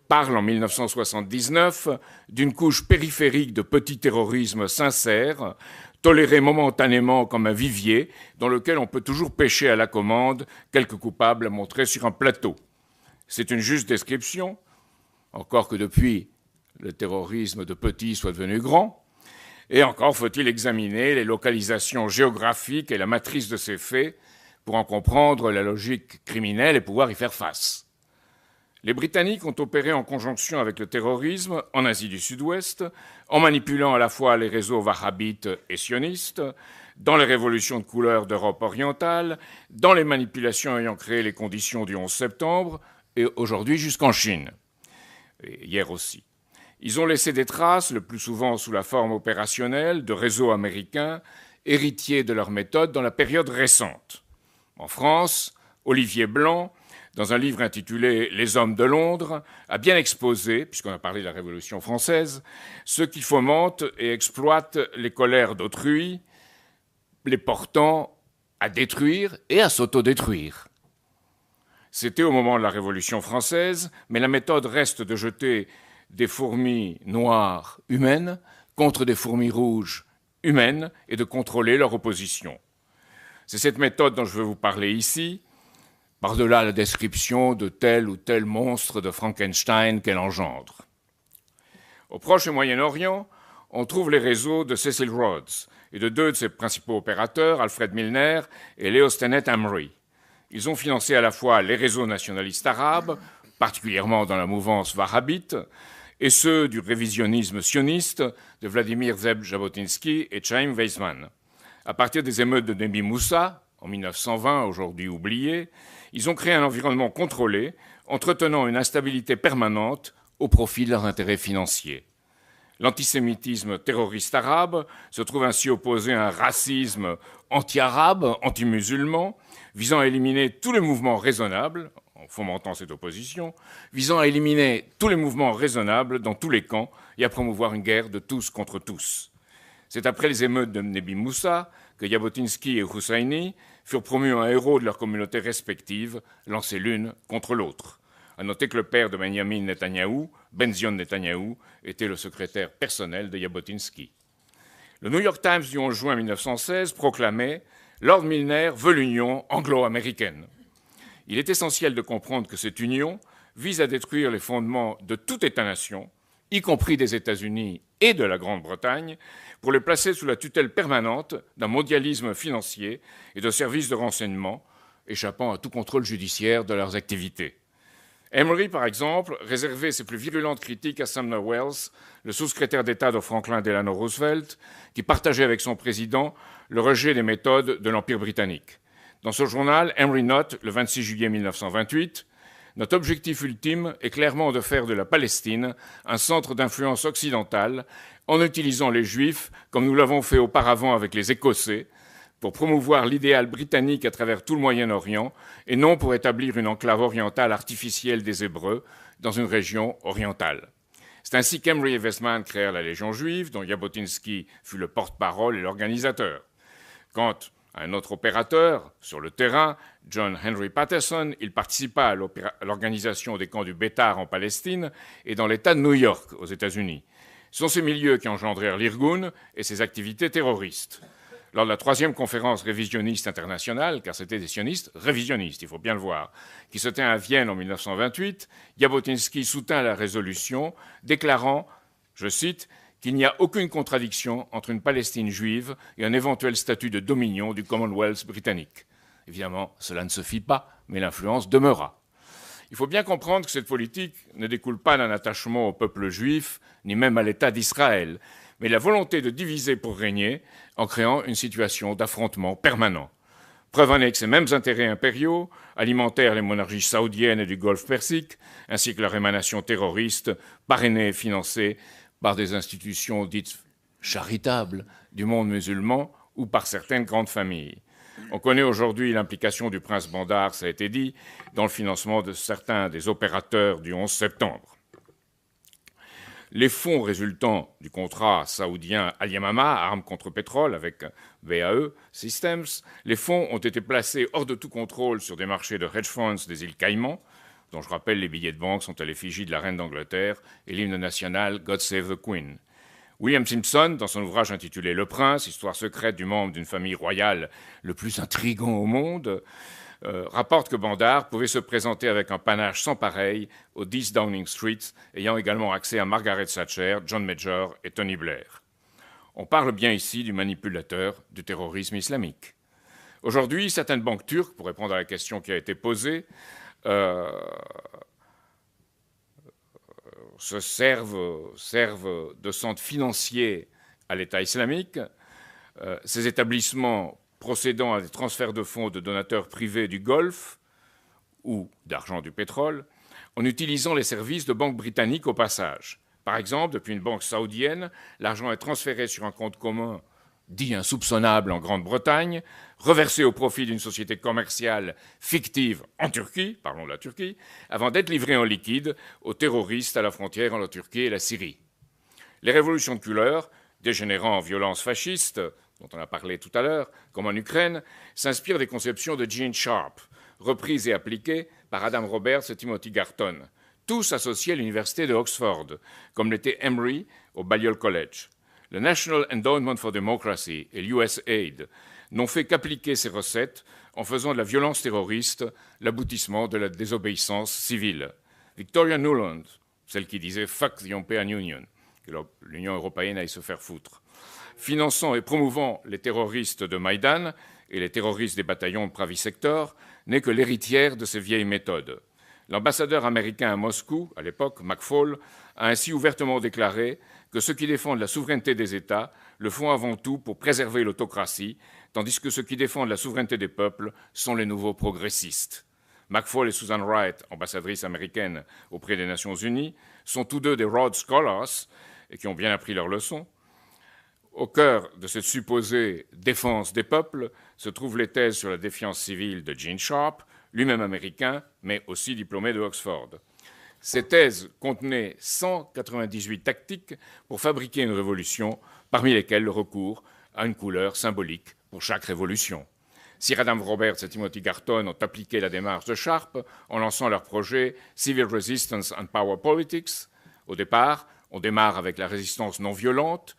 parle en 1979 d'une couche périphérique de petit terrorisme sincère, toléré momentanément comme un vivier dans lequel on peut toujours pêcher à la commande quelques coupables montrés sur un plateau. C'est une juste description, encore que depuis le terrorisme de petit soit devenu grand, et encore faut-il examiner les localisations géographiques et la matrice de ces faits pour en comprendre la logique criminelle et pouvoir y faire face. Les Britanniques ont opéré en conjonction avec le terrorisme en Asie du Sud-Ouest, en manipulant à la fois les réseaux wahhabites et sionistes, dans les révolutions de couleur d'Europe orientale, dans les manipulations ayant créé les conditions du 11 septembre, et aujourd'hui jusqu'en Chine, et hier aussi. Ils ont laissé des traces, le plus souvent sous la forme opérationnelle, de réseaux américains, héritiers de leurs méthodes dans la période récente. En France, Olivier Blanc, dans un livre intitulé « Les hommes de Londres », a bien exposé, puisqu'on a parlé de la Révolution française, ceux qui fomentent et exploitent les colères d'autrui, les portant à détruire et à s'autodétruire. C'était au moment de la Révolution française, mais la méthode reste de jeter des fourmis noires humaines contre des fourmis rouges humaines et de contrôler leur opposition. C'est cette méthode dont je veux vous parler ici, par-delà la description de tel ou tel monstre de Frankenstein qu'elle engendre. Au Proche et Moyen-Orient, on trouve les réseaux de Cecil Rhodes et de deux de ses principaux opérateurs, Alfred Milner et Leo Stenet Amri. Ils ont financé à la fois les réseaux nationalistes arabes, particulièrement dans la mouvance wahhabite, et ceux du révisionnisme sioniste de Vladimir Zeb Jabotinsky et Chaim Weizmann. À partir des émeutes de Nebi Moussa, en 1920, aujourd'hui oubliées, ils ont créé un environnement contrôlé, entretenant une instabilité permanente au profit de leurs intérêts financiers. L'antisémitisme terroriste arabe se trouve ainsi opposé à un racisme anti-arabe, anti-musulman, visant à éliminer tous les mouvements raisonnables, en fomentant cette opposition, visant à éliminer tous les mouvements raisonnables dans tous les camps et à promouvoir une guerre de tous contre tous. C'est après les émeutes de Nebi Moussa que Jabotinsky et Husseini furent promus en héros de leurs communautés respectives, lancés l'une contre l'autre. À noter que le père de Benjamin Netanyahou, Benzion Netanyahou, était le secrétaire personnel de Jabotinsky. Le New York Times du 11 juin 1916 proclamait « Lord Milner veut l'union anglo-américaine ». Il est essentiel de comprendre que cette union vise à détruire les fondements de tout État-nation, y compris des États-Unis et de la Grande-Bretagne, pour les placer sous la tutelle permanente d'un mondialisme financier et de services de renseignement, échappant à tout contrôle judiciaire de leurs activités. Emory, par exemple, réservait ses plus virulentes critiques à Sumner Welles, le sous-secrétaire d'État de Franklin Delano Roosevelt, qui partageait avec son président le rejet des méthodes de l'Empire britannique. Dans ce journal, Emory note, le 26 juillet 1928, « Notre objectif ultime est clairement de faire de la Palestine un centre d'influence occidentale en utilisant les Juifs, comme nous l'avons fait auparavant avec les Écossais, pour promouvoir l'idéal britannique à travers tout le Moyen-Orient et non pour établir une enclave orientale artificielle des Hébreux dans une région orientale. » C'est ainsi qu'Emery et Weizmann créèrent la Légion juive, dont Jabotinsky fut le porte-parole et l'organisateur. Quant à un autre opérateur sur le terrain, John Henry Patterson, il participa à l'organisation des camps du Bétar en Palestine et dans l'État de New York aux États-Unis. Ce sont ces milieux qui engendrèrent l'Irgun et ses activités terroristes. Lors de la troisième conférence révisionniste internationale, car c'était des sionistes révisionnistes, il faut bien le voir, qui se tint à Vienne en 1928, Jabotinsky soutint la résolution, déclarant, je cite, qu'il n'y a aucune contradiction entre une Palestine juive et un éventuel statut de dominion du Commonwealth britannique. Évidemment, cela ne se fit pas, mais l'influence demeura. Il faut bien comprendre que cette politique ne découle pas d'un attachement au peuple juif, ni même à l'État d'Israël, mais la volonté de diviser pour régner en créant une situation d'affrontement permanent. Preuve en est que ces mêmes intérêts impériaux alimentèrent les monarchies saoudiennes et du Golfe Persique, ainsi que leur émanation terroriste, parrainée et financée par des institutions dites charitables du monde musulman ou par certaines grandes familles. On connaît aujourd'hui l'implication du prince Bandar, ça a été dit, dans le financement de certains des opérateurs du 11 septembre. Les fonds résultant du contrat saoudien Al-Yamama, armes contre pétrole, avec BAE Systems, les fonds ont été placés hors de tout contrôle sur des marchés de hedge funds des îles Caïmans, dont je rappelle les billets de banque sont à l'effigie de la reine d'Angleterre et l'hymne national God Save the Queen. William Simpson, dans son ouvrage intitulé Le Prince, histoire secrète du membre d'une famille royale le plus intrigant au monde, rapporte que Bandar pouvait se présenter avec un panache sans pareil au 10 Downing Street, ayant également accès à Margaret Thatcher, John Major et Tony Blair. On parle bien ici du manipulateur du terrorisme islamique. Aujourd'hui, certaines banques turques, pour répondre à la question qui a été posée, se servent de centres financiers à l'État islamique. Ces établissements procédant à des transferts de fonds de donateurs privés du Golfe ou d'argent du pétrole, en utilisant les services de banques britanniques au passage. Par exemple, depuis une banque saoudienne, l'argent est transféré sur un compte commun dit insoupçonnable en Grande-Bretagne, reversé au profit d'une société commerciale fictive en Turquie, parlons de la Turquie, avant d'être livré en liquide aux terroristes à la frontière entre la Turquie et la Syrie. Les révolutions de couleur, dégénérant en violence fasciste, dont on a parlé tout à l'heure, comme en Ukraine, s'inspirent des conceptions de Gene Sharp, reprises et appliquées par Adam Roberts et Timothy Garton, tous associés à l'université de Oxford, comme l'était Emory au Balliol College. Le National Endowment for Democracy et l'USAID n'ont fait qu'appliquer ces recettes en faisant de la violence terroriste l'aboutissement de la désobéissance civile. Victoria Nuland, celle qui disait « fuck the European Union », que l'Union européenne aille se faire foutre, finançant et promouvant les terroristes de Maïdan et les terroristes des bataillons de Pravi Sector, n'est que l'héritière de ces vieilles méthodes. L'ambassadeur américain à Moscou, à l'époque, McFaul, a ainsi ouvertement déclaré que ceux qui défendent la souveraineté des États le font avant tout pour préserver l'autocratie, tandis que ceux qui défendent la souveraineté des peuples sont les nouveaux progressistes. McFaul et Susan Wright, ambassadrices américaines auprès des Nations Unies, sont tous deux des Rhodes Scholars et qui ont bien appris leur leçon. Au cœur de cette supposée défense des peuples se trouvent les thèses sur la défiance civile de Gene Sharp, lui-même américain, mais aussi diplômé de Oxford. Ces thèses contenaient 198 tactiques pour fabriquer une révolution, parmi lesquelles le recours à une couleur symbolique pour chaque révolution. Sir Adam Roberts et Timothy Garton ont appliqué la démarche de Sharp en lançant leur projet Civil Resistance and Power Politics. Au départ, on démarre avec la résistance non violente,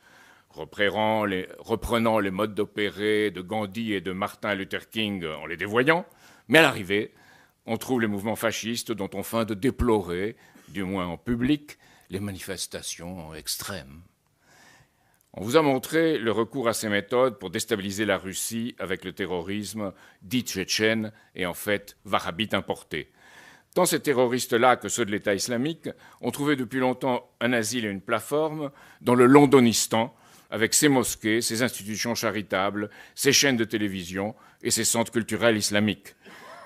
reprenant les modes d'opérer de Gandhi et de Martin Luther King en les dévoyant, mais à l'arrivée, on trouve les mouvements fascistes dont on feint de déplorer, du moins en public, les manifestations extrêmes. On vous a montré le recours à ces méthodes pour déstabiliser la Russie avec le terrorisme dit tchétchène et en fait wahhabite importé. Tant ces terroristes-là que ceux de l'État islamique ont trouvé depuis longtemps un asile et une plateforme dans le Londonistan, avec ses mosquées, ses institutions charitables, ses chaînes de télévision et ses centres culturels islamiques.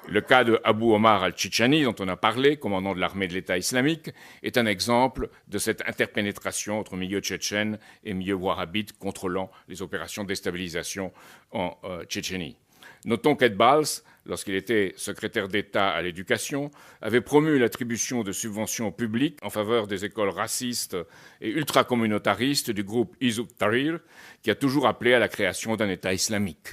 Le cas de Abu Omar al-Chichani, dont on a parlé, commandant de l'armée de l'État islamique, est un exemple de cette interpénétration entre milieu tchétchène et milieu wahhabite contrôlant les opérations de déstabilisation en Tchétchénie. Notons qu'Ed Balz, lorsqu'il était secrétaire d'État à l'éducation, avait promu l'attribution de subventions publiques en faveur des écoles racistes et ultracommunautaristes du groupe Hizb ut-Tahrir, qui a toujours appelé à la création d'un État islamique.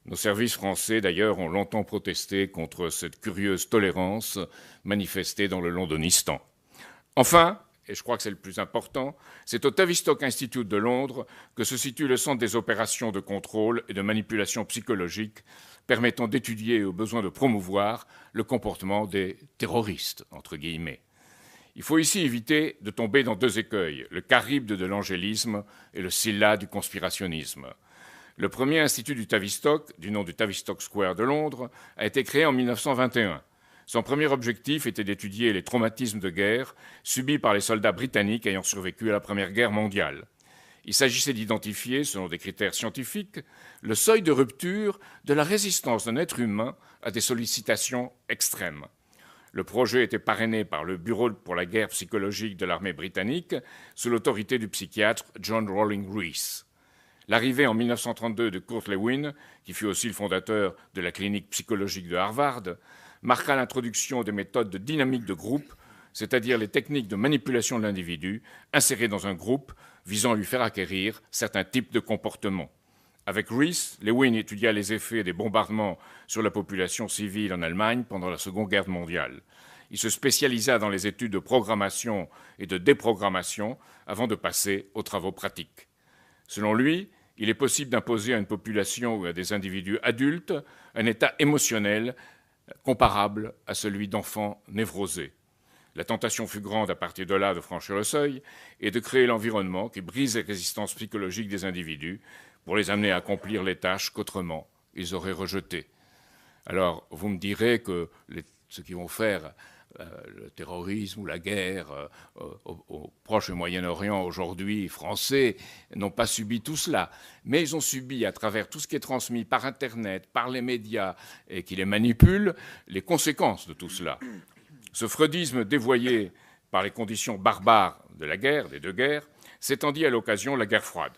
Nos services français, d'ailleurs, ont longtemps protesté contre cette curieuse tolérance manifestée dans le Londonistan. Enfin, et je crois que c'est le plus important, c'est au Tavistock Institute de Londres que se situe le centre des opérations de contrôle et de manipulation psychologique permettant d'étudier et au besoin de promouvoir le comportement des terroristes, entre guillemets. Il faut ici éviter de tomber dans deux écueils, le charybde de l'angélisme et le scylla du conspirationnisme. Le premier institut du Tavistock, du nom du Tavistock Square de Londres, a été créé en 1921. Son premier objectif était d'étudier les traumatismes de guerre subis par les soldats britanniques ayant survécu à la Première Guerre mondiale. Il s'agissait d'identifier, selon des critères scientifiques, le seuil de rupture de la résistance d'un être humain à des sollicitations extrêmes. Le projet était parrainé par le Bureau pour la guerre psychologique de l'armée britannique, sous l'autorité du psychiatre John Rawling Rees. L'arrivée en 1932 de Kurt Lewin, qui fut aussi le fondateur de la clinique psychologique de Harvard, marqua l'introduction des méthodes de dynamique de groupe, c'est-à-dire les techniques de manipulation de l'individu insérées dans un groupe visant à lui faire acquérir certains types de comportements. Avec Rees, Lewin étudia les effets des bombardements sur la population civile en Allemagne pendant la Seconde Guerre mondiale. Il se spécialisa dans les études de programmation et de déprogrammation avant de passer aux travaux pratiques. Selon lui, il est possible d'imposer à une population ou à des individus adultes un état émotionnel comparable à celui d'enfants névrosés. La tentation fut grande à partir de là de franchir le seuil et de créer l'environnement qui brise les résistances psychologiques des individus pour les amener à accomplir les tâches qu'autrement ils auraient rejetées. Alors, vous me direz que ceux qui vont faire le terrorisme ou la guerre au Proche et Moyen-Orient aujourd'hui, français, n'ont pas subi tout cela. Mais ils ont subi, à travers tout ce qui est transmis par Internet, par les médias, et qui les manipulent, les conséquences de tout cela. Ce freudisme dévoyé par les conditions barbares de la guerre, des deux guerres, s'étendit à l'occasion de la guerre froide.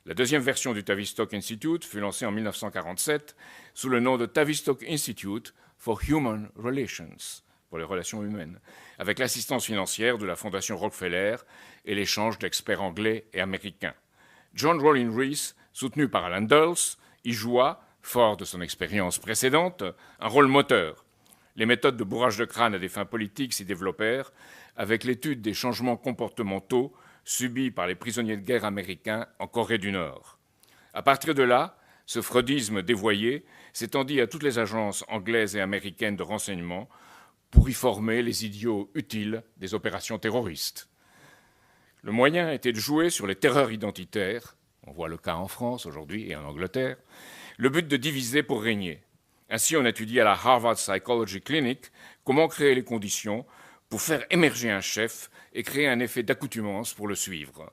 La deuxième version du Tavistock Institute fut lancée en 1947 sous le nom de Tavistock Institute for Human Relations, pour les relations humaines, avec l'assistance financière de la Fondation Rockefeller et l'échange d'experts anglais et américains. John Rawling Rees, soutenu par Alan Dulles, y joua, fort de son expérience précédente, un rôle moteur. Les méthodes de bourrage de crâne à des fins politiques s'y développèrent avec l'étude des changements comportementaux subis par les prisonniers de guerre américains en Corée du Nord. À partir de là, Ce freudisme dévoyé s'étendit à toutes les agences anglaises et américaines de renseignement pour y former les idiots utiles des opérations terroristes. Le moyen était de jouer sur les terreurs identitaires, on voit le cas en France aujourd'hui et en Angleterre, le but de diviser pour régner. Ainsi, on étudie à la Harvard Psychology Clinic comment créer les conditions pour faire émerger un chef et créer un effet d'accoutumance pour le suivre.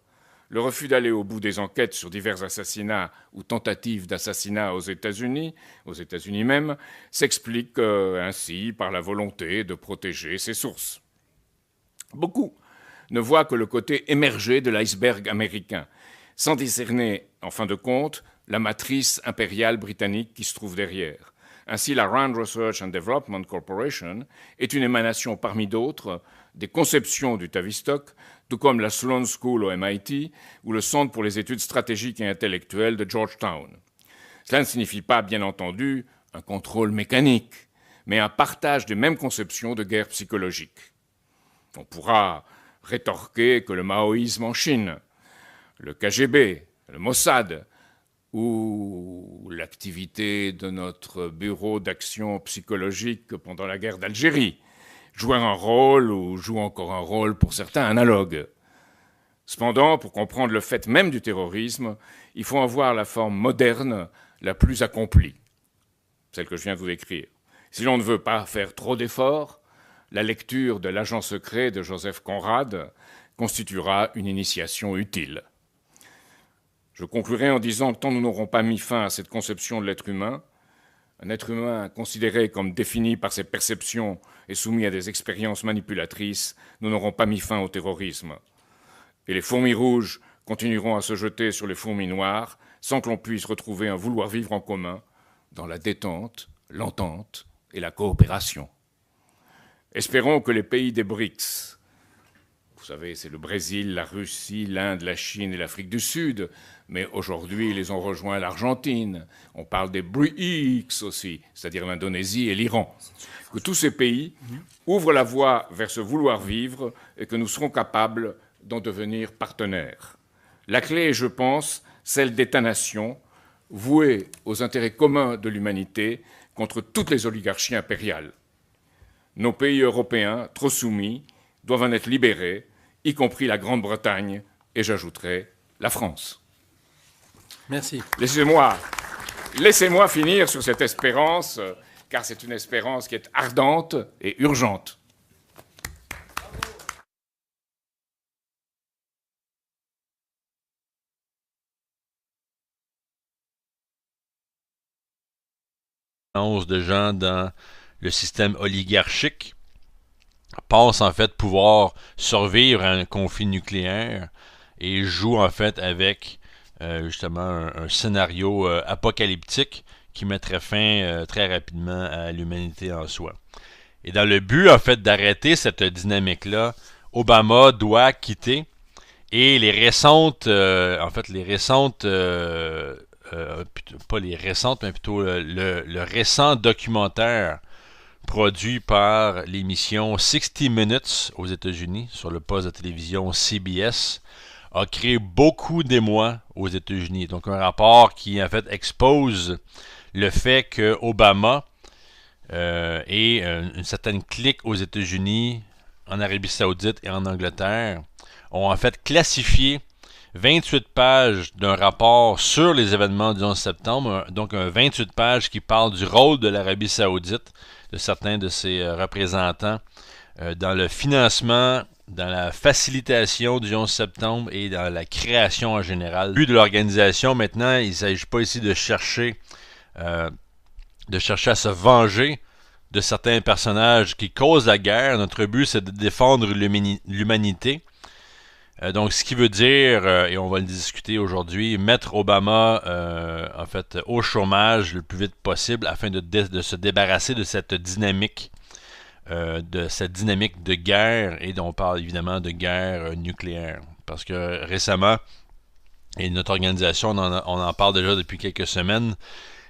Le refus d'aller au bout des enquêtes sur divers assassinats ou tentatives d'assassinat aux États-Unis même, s'explique ainsi par la volonté de protéger ses sources. Beaucoup ne voient que le côté émergé de l'iceberg américain, sans discerner, en fin de compte, la matrice impériale britannique qui se trouve derrière. Ainsi, la Rand Research and Development Corporation est une émanation parmi d'autres des conceptions du Tavistock, tout comme la Sloan School au MIT ou le Centre pour les études stratégiques et intellectuelles de Georgetown. Cela ne signifie pas, bien entendu, un contrôle mécanique, mais un partage des mêmes conceptions de guerre psychologique. On pourra rétorquer que le maoïsme en Chine, le KGB, le Mossad ou l'activité de notre bureau d'action psychologique pendant la guerre d'Algérie jouaient un rôle ou jouent encore un rôle pour certains analogues. Cependant, pour comprendre le fait même du terrorisme, il faut en voir la forme moderne la plus accomplie, celle que je viens de vous décrire. Si l'on ne veut pas faire trop d'efforts, la lecture de l'agent secret de Joseph Conrad constituera une initiation utile. Je conclurai en disant que tant nous n'aurons pas mis fin à cette conception de l'être humain, un être humain considéré comme défini par ses perceptions et soumis à des expériences manipulatrices, nous n'aurons pas mis fin au terrorisme. Et les fourmis rouges continueront à se jeter sur les fourmis noires sans que l'on puisse retrouver un vouloir vivre en commun dans la détente, l'entente et la coopération. Espérons que les pays des BRICS, vous savez, c'est le Brésil, la Russie, l'Inde, la Chine et l'Afrique du Sud, mais aujourd'hui, ils ont rejoint l'Argentine. On parle des BRICS aussi, c'est-à-dire l'Indonésie et l'Iran. Que tous ces pays ouvrent la voie vers ce vouloir vivre et que nous serons capables d'en devenir partenaires. La clé est, je pense, celle d'États-nations voués aux intérêts communs de l'humanité contre toutes les oligarchies impériales. Nos pays européens, trop soumis, doivent en être libérés, y compris la Grande-Bretagne et, j'ajouterai, la France. Merci. Laissez-moi finir sur cette espérance, car c'est une espérance qui est ardente et urgente. De gens dans le système oligarchique pensent en fait pouvoir survivre à un conflit nucléaire et jouent en fait avec justement un scénario apocalyptique qui mettrait fin très rapidement à l'humanité en soi. Et dans le but en fait d'arrêter cette dynamique-là, Obama doit quitter et les récentes pas les récentes, mais plutôt le récent documentaire produit par l'émission 60 Minutes aux États-Unis sur le poste de télévision CBS a créé beaucoup d'émoi aux États-Unis. Donc un rapport qui en fait expose le fait que Obama et une certaine clique aux États-Unis, en Arabie Saoudite et en Angleterre ont en fait classifié 28 pages d'un rapport sur les événements du 11 septembre, donc un 28 pages qui parle du rôle de l'Arabie Saoudite, de certains de ses représentants, dans le financement, dans la facilitation du 11 septembre et dans la création en général. Le but de l'organisation, maintenant, il ne s'agit pas ici de chercher à se venger de certains personnages qui causent la guerre. Notre but, c'est de défendre l'humanité. Donc, ce qui veut dire, et on va le discuter aujourd'hui, mettre Obama en fait au chômage le plus vite possible afin de se débarrasser de cette dynamique de guerre, et dont on parle évidemment de guerre nucléaire. Parce que récemment, et notre organisation, on en parle déjà depuis quelques semaines,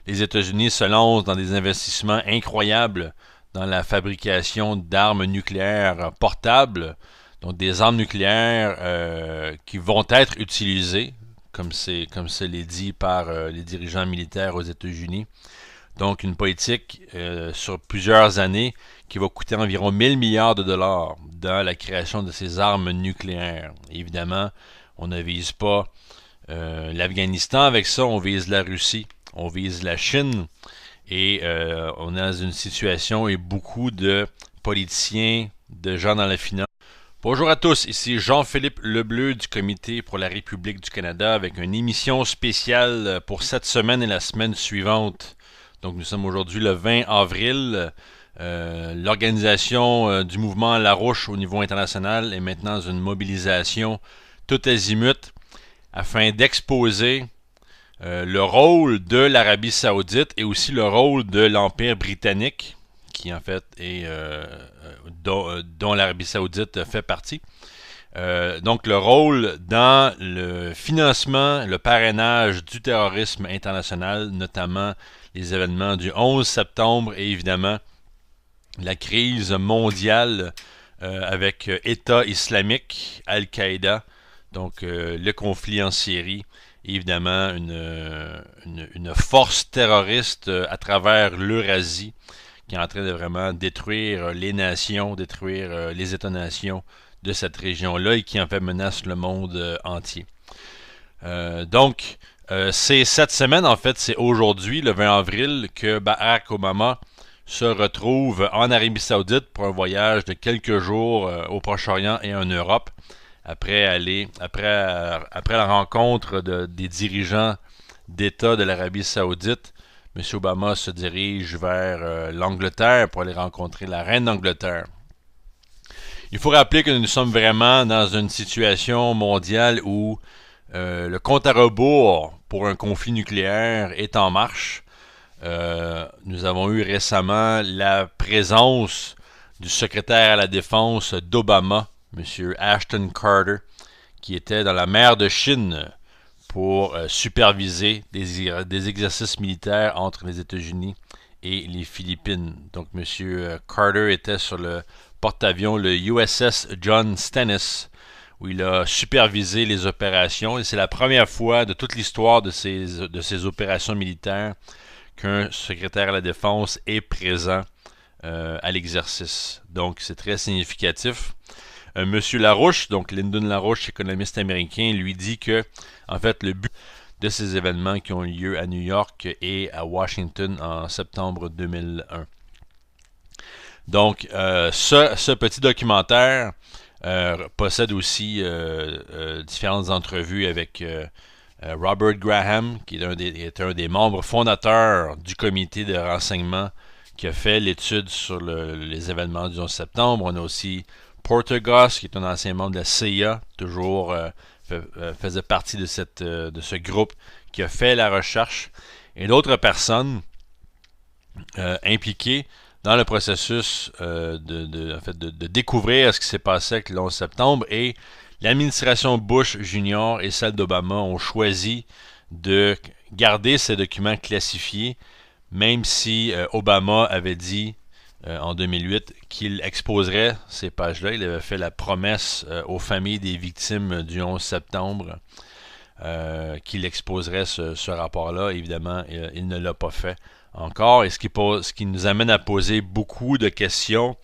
les États-Unis se lancent dans des investissements incroyables dans la fabrication d'armes nucléaires portables, donc des armes nucléaires qui vont être utilisées comme c'est l'est dit par les dirigeants militaires aux États-Unis. Donc, une politique sur plusieurs années qui va coûter environ 1000 milliards de dollars dans la création de ces armes nucléaires. Évidemment, on ne vise pas l'Afghanistan avec ça, on vise la Russie, on vise la Chine, et on est dans une situation et beaucoup de politiciens, de gens dans la finance. Bonjour à tous, ici Jean-Philippe Lebleu du Comité pour la République du Canada avec une émission spéciale pour cette semaine et la semaine suivante. Donc nous sommes aujourd'hui le 20 avril. L'organisation du mouvement Larouche au niveau international est maintenant dans une mobilisation tout azimut afin d'exposer le rôle de l'Arabie Saoudite et aussi le rôle de l'Empire britannique, qui en fait est dont l'Arabie Saoudite fait partie. Donc le rôle dans le financement, le parrainage du terrorisme international, notamment les événements du 11 septembre et évidemment la crise mondiale avec État islamique, Al-Qaïda, donc le conflit en Syrie, et évidemment une force terroriste à travers l'Eurasie qui est en train de vraiment détruire les nations, détruire les États-nations de cette région-là et qui en fait menace le monde entier. Donc, c'est cette semaine, en fait, c'est aujourd'hui, le 20 avril, que Barack Obama se retrouve en Arabie Saoudite pour un voyage de quelques jours au Proche-Orient et en Europe, après la rencontre des dirigeants d'État de l'Arabie Saoudite. M. Obama se dirige vers l'Angleterre pour aller rencontrer la reine d'Angleterre. Il faut rappeler que nous sommes vraiment dans une situation mondiale où le compte à rebours pour un conflit nucléaire est en marche. Nous avons eu récemment la présence du secrétaire à la défense d'Obama, M. Ashton Carter, qui était dans la mer de Chine pour superviser des exercices militaires entre les États-Unis et les Philippines. Donc, M. Carter était sur le porte-avions, le USS John Stennis, où il a supervisé les opérations. Et c'est la première fois de toute l'histoire de ces opérations militaires qu'un secrétaire à la défense est présent à l'exercice. Donc, c'est très significatif. Monsieur Larouche, donc Lyndon Larouche, économiste américain, lui dit que, en fait, le but de ces événements qui ont eu lieu à New York et à Washington en septembre 2001. Donc, ce petit documentaire possède aussi différentes entrevues avec Robert Graham, qui est un des membres fondateurs du comité de renseignement qui a fait l'étude sur les événements du 11 septembre. On a aussi Porter Goss, qui est un ancien membre de la CIA, toujours faisait partie de ce groupe qui a fait la recherche, et d'autres personnes impliquées dans le processus de découvrir ce qui s'est passé avec le 11 septembre. Et l'administration Bush Junior et celle d'Obama ont choisi de garder ces documents classifiés, même si Obama avait dit en 2008 qu'il exposerait ces pages-là. Il avait fait la promesse aux familles des victimes du 11 septembre qu'il exposerait ce rapport-là. Évidemment, il ne l'a pas fait encore. Et ce qui nous amène à poser beaucoup de questions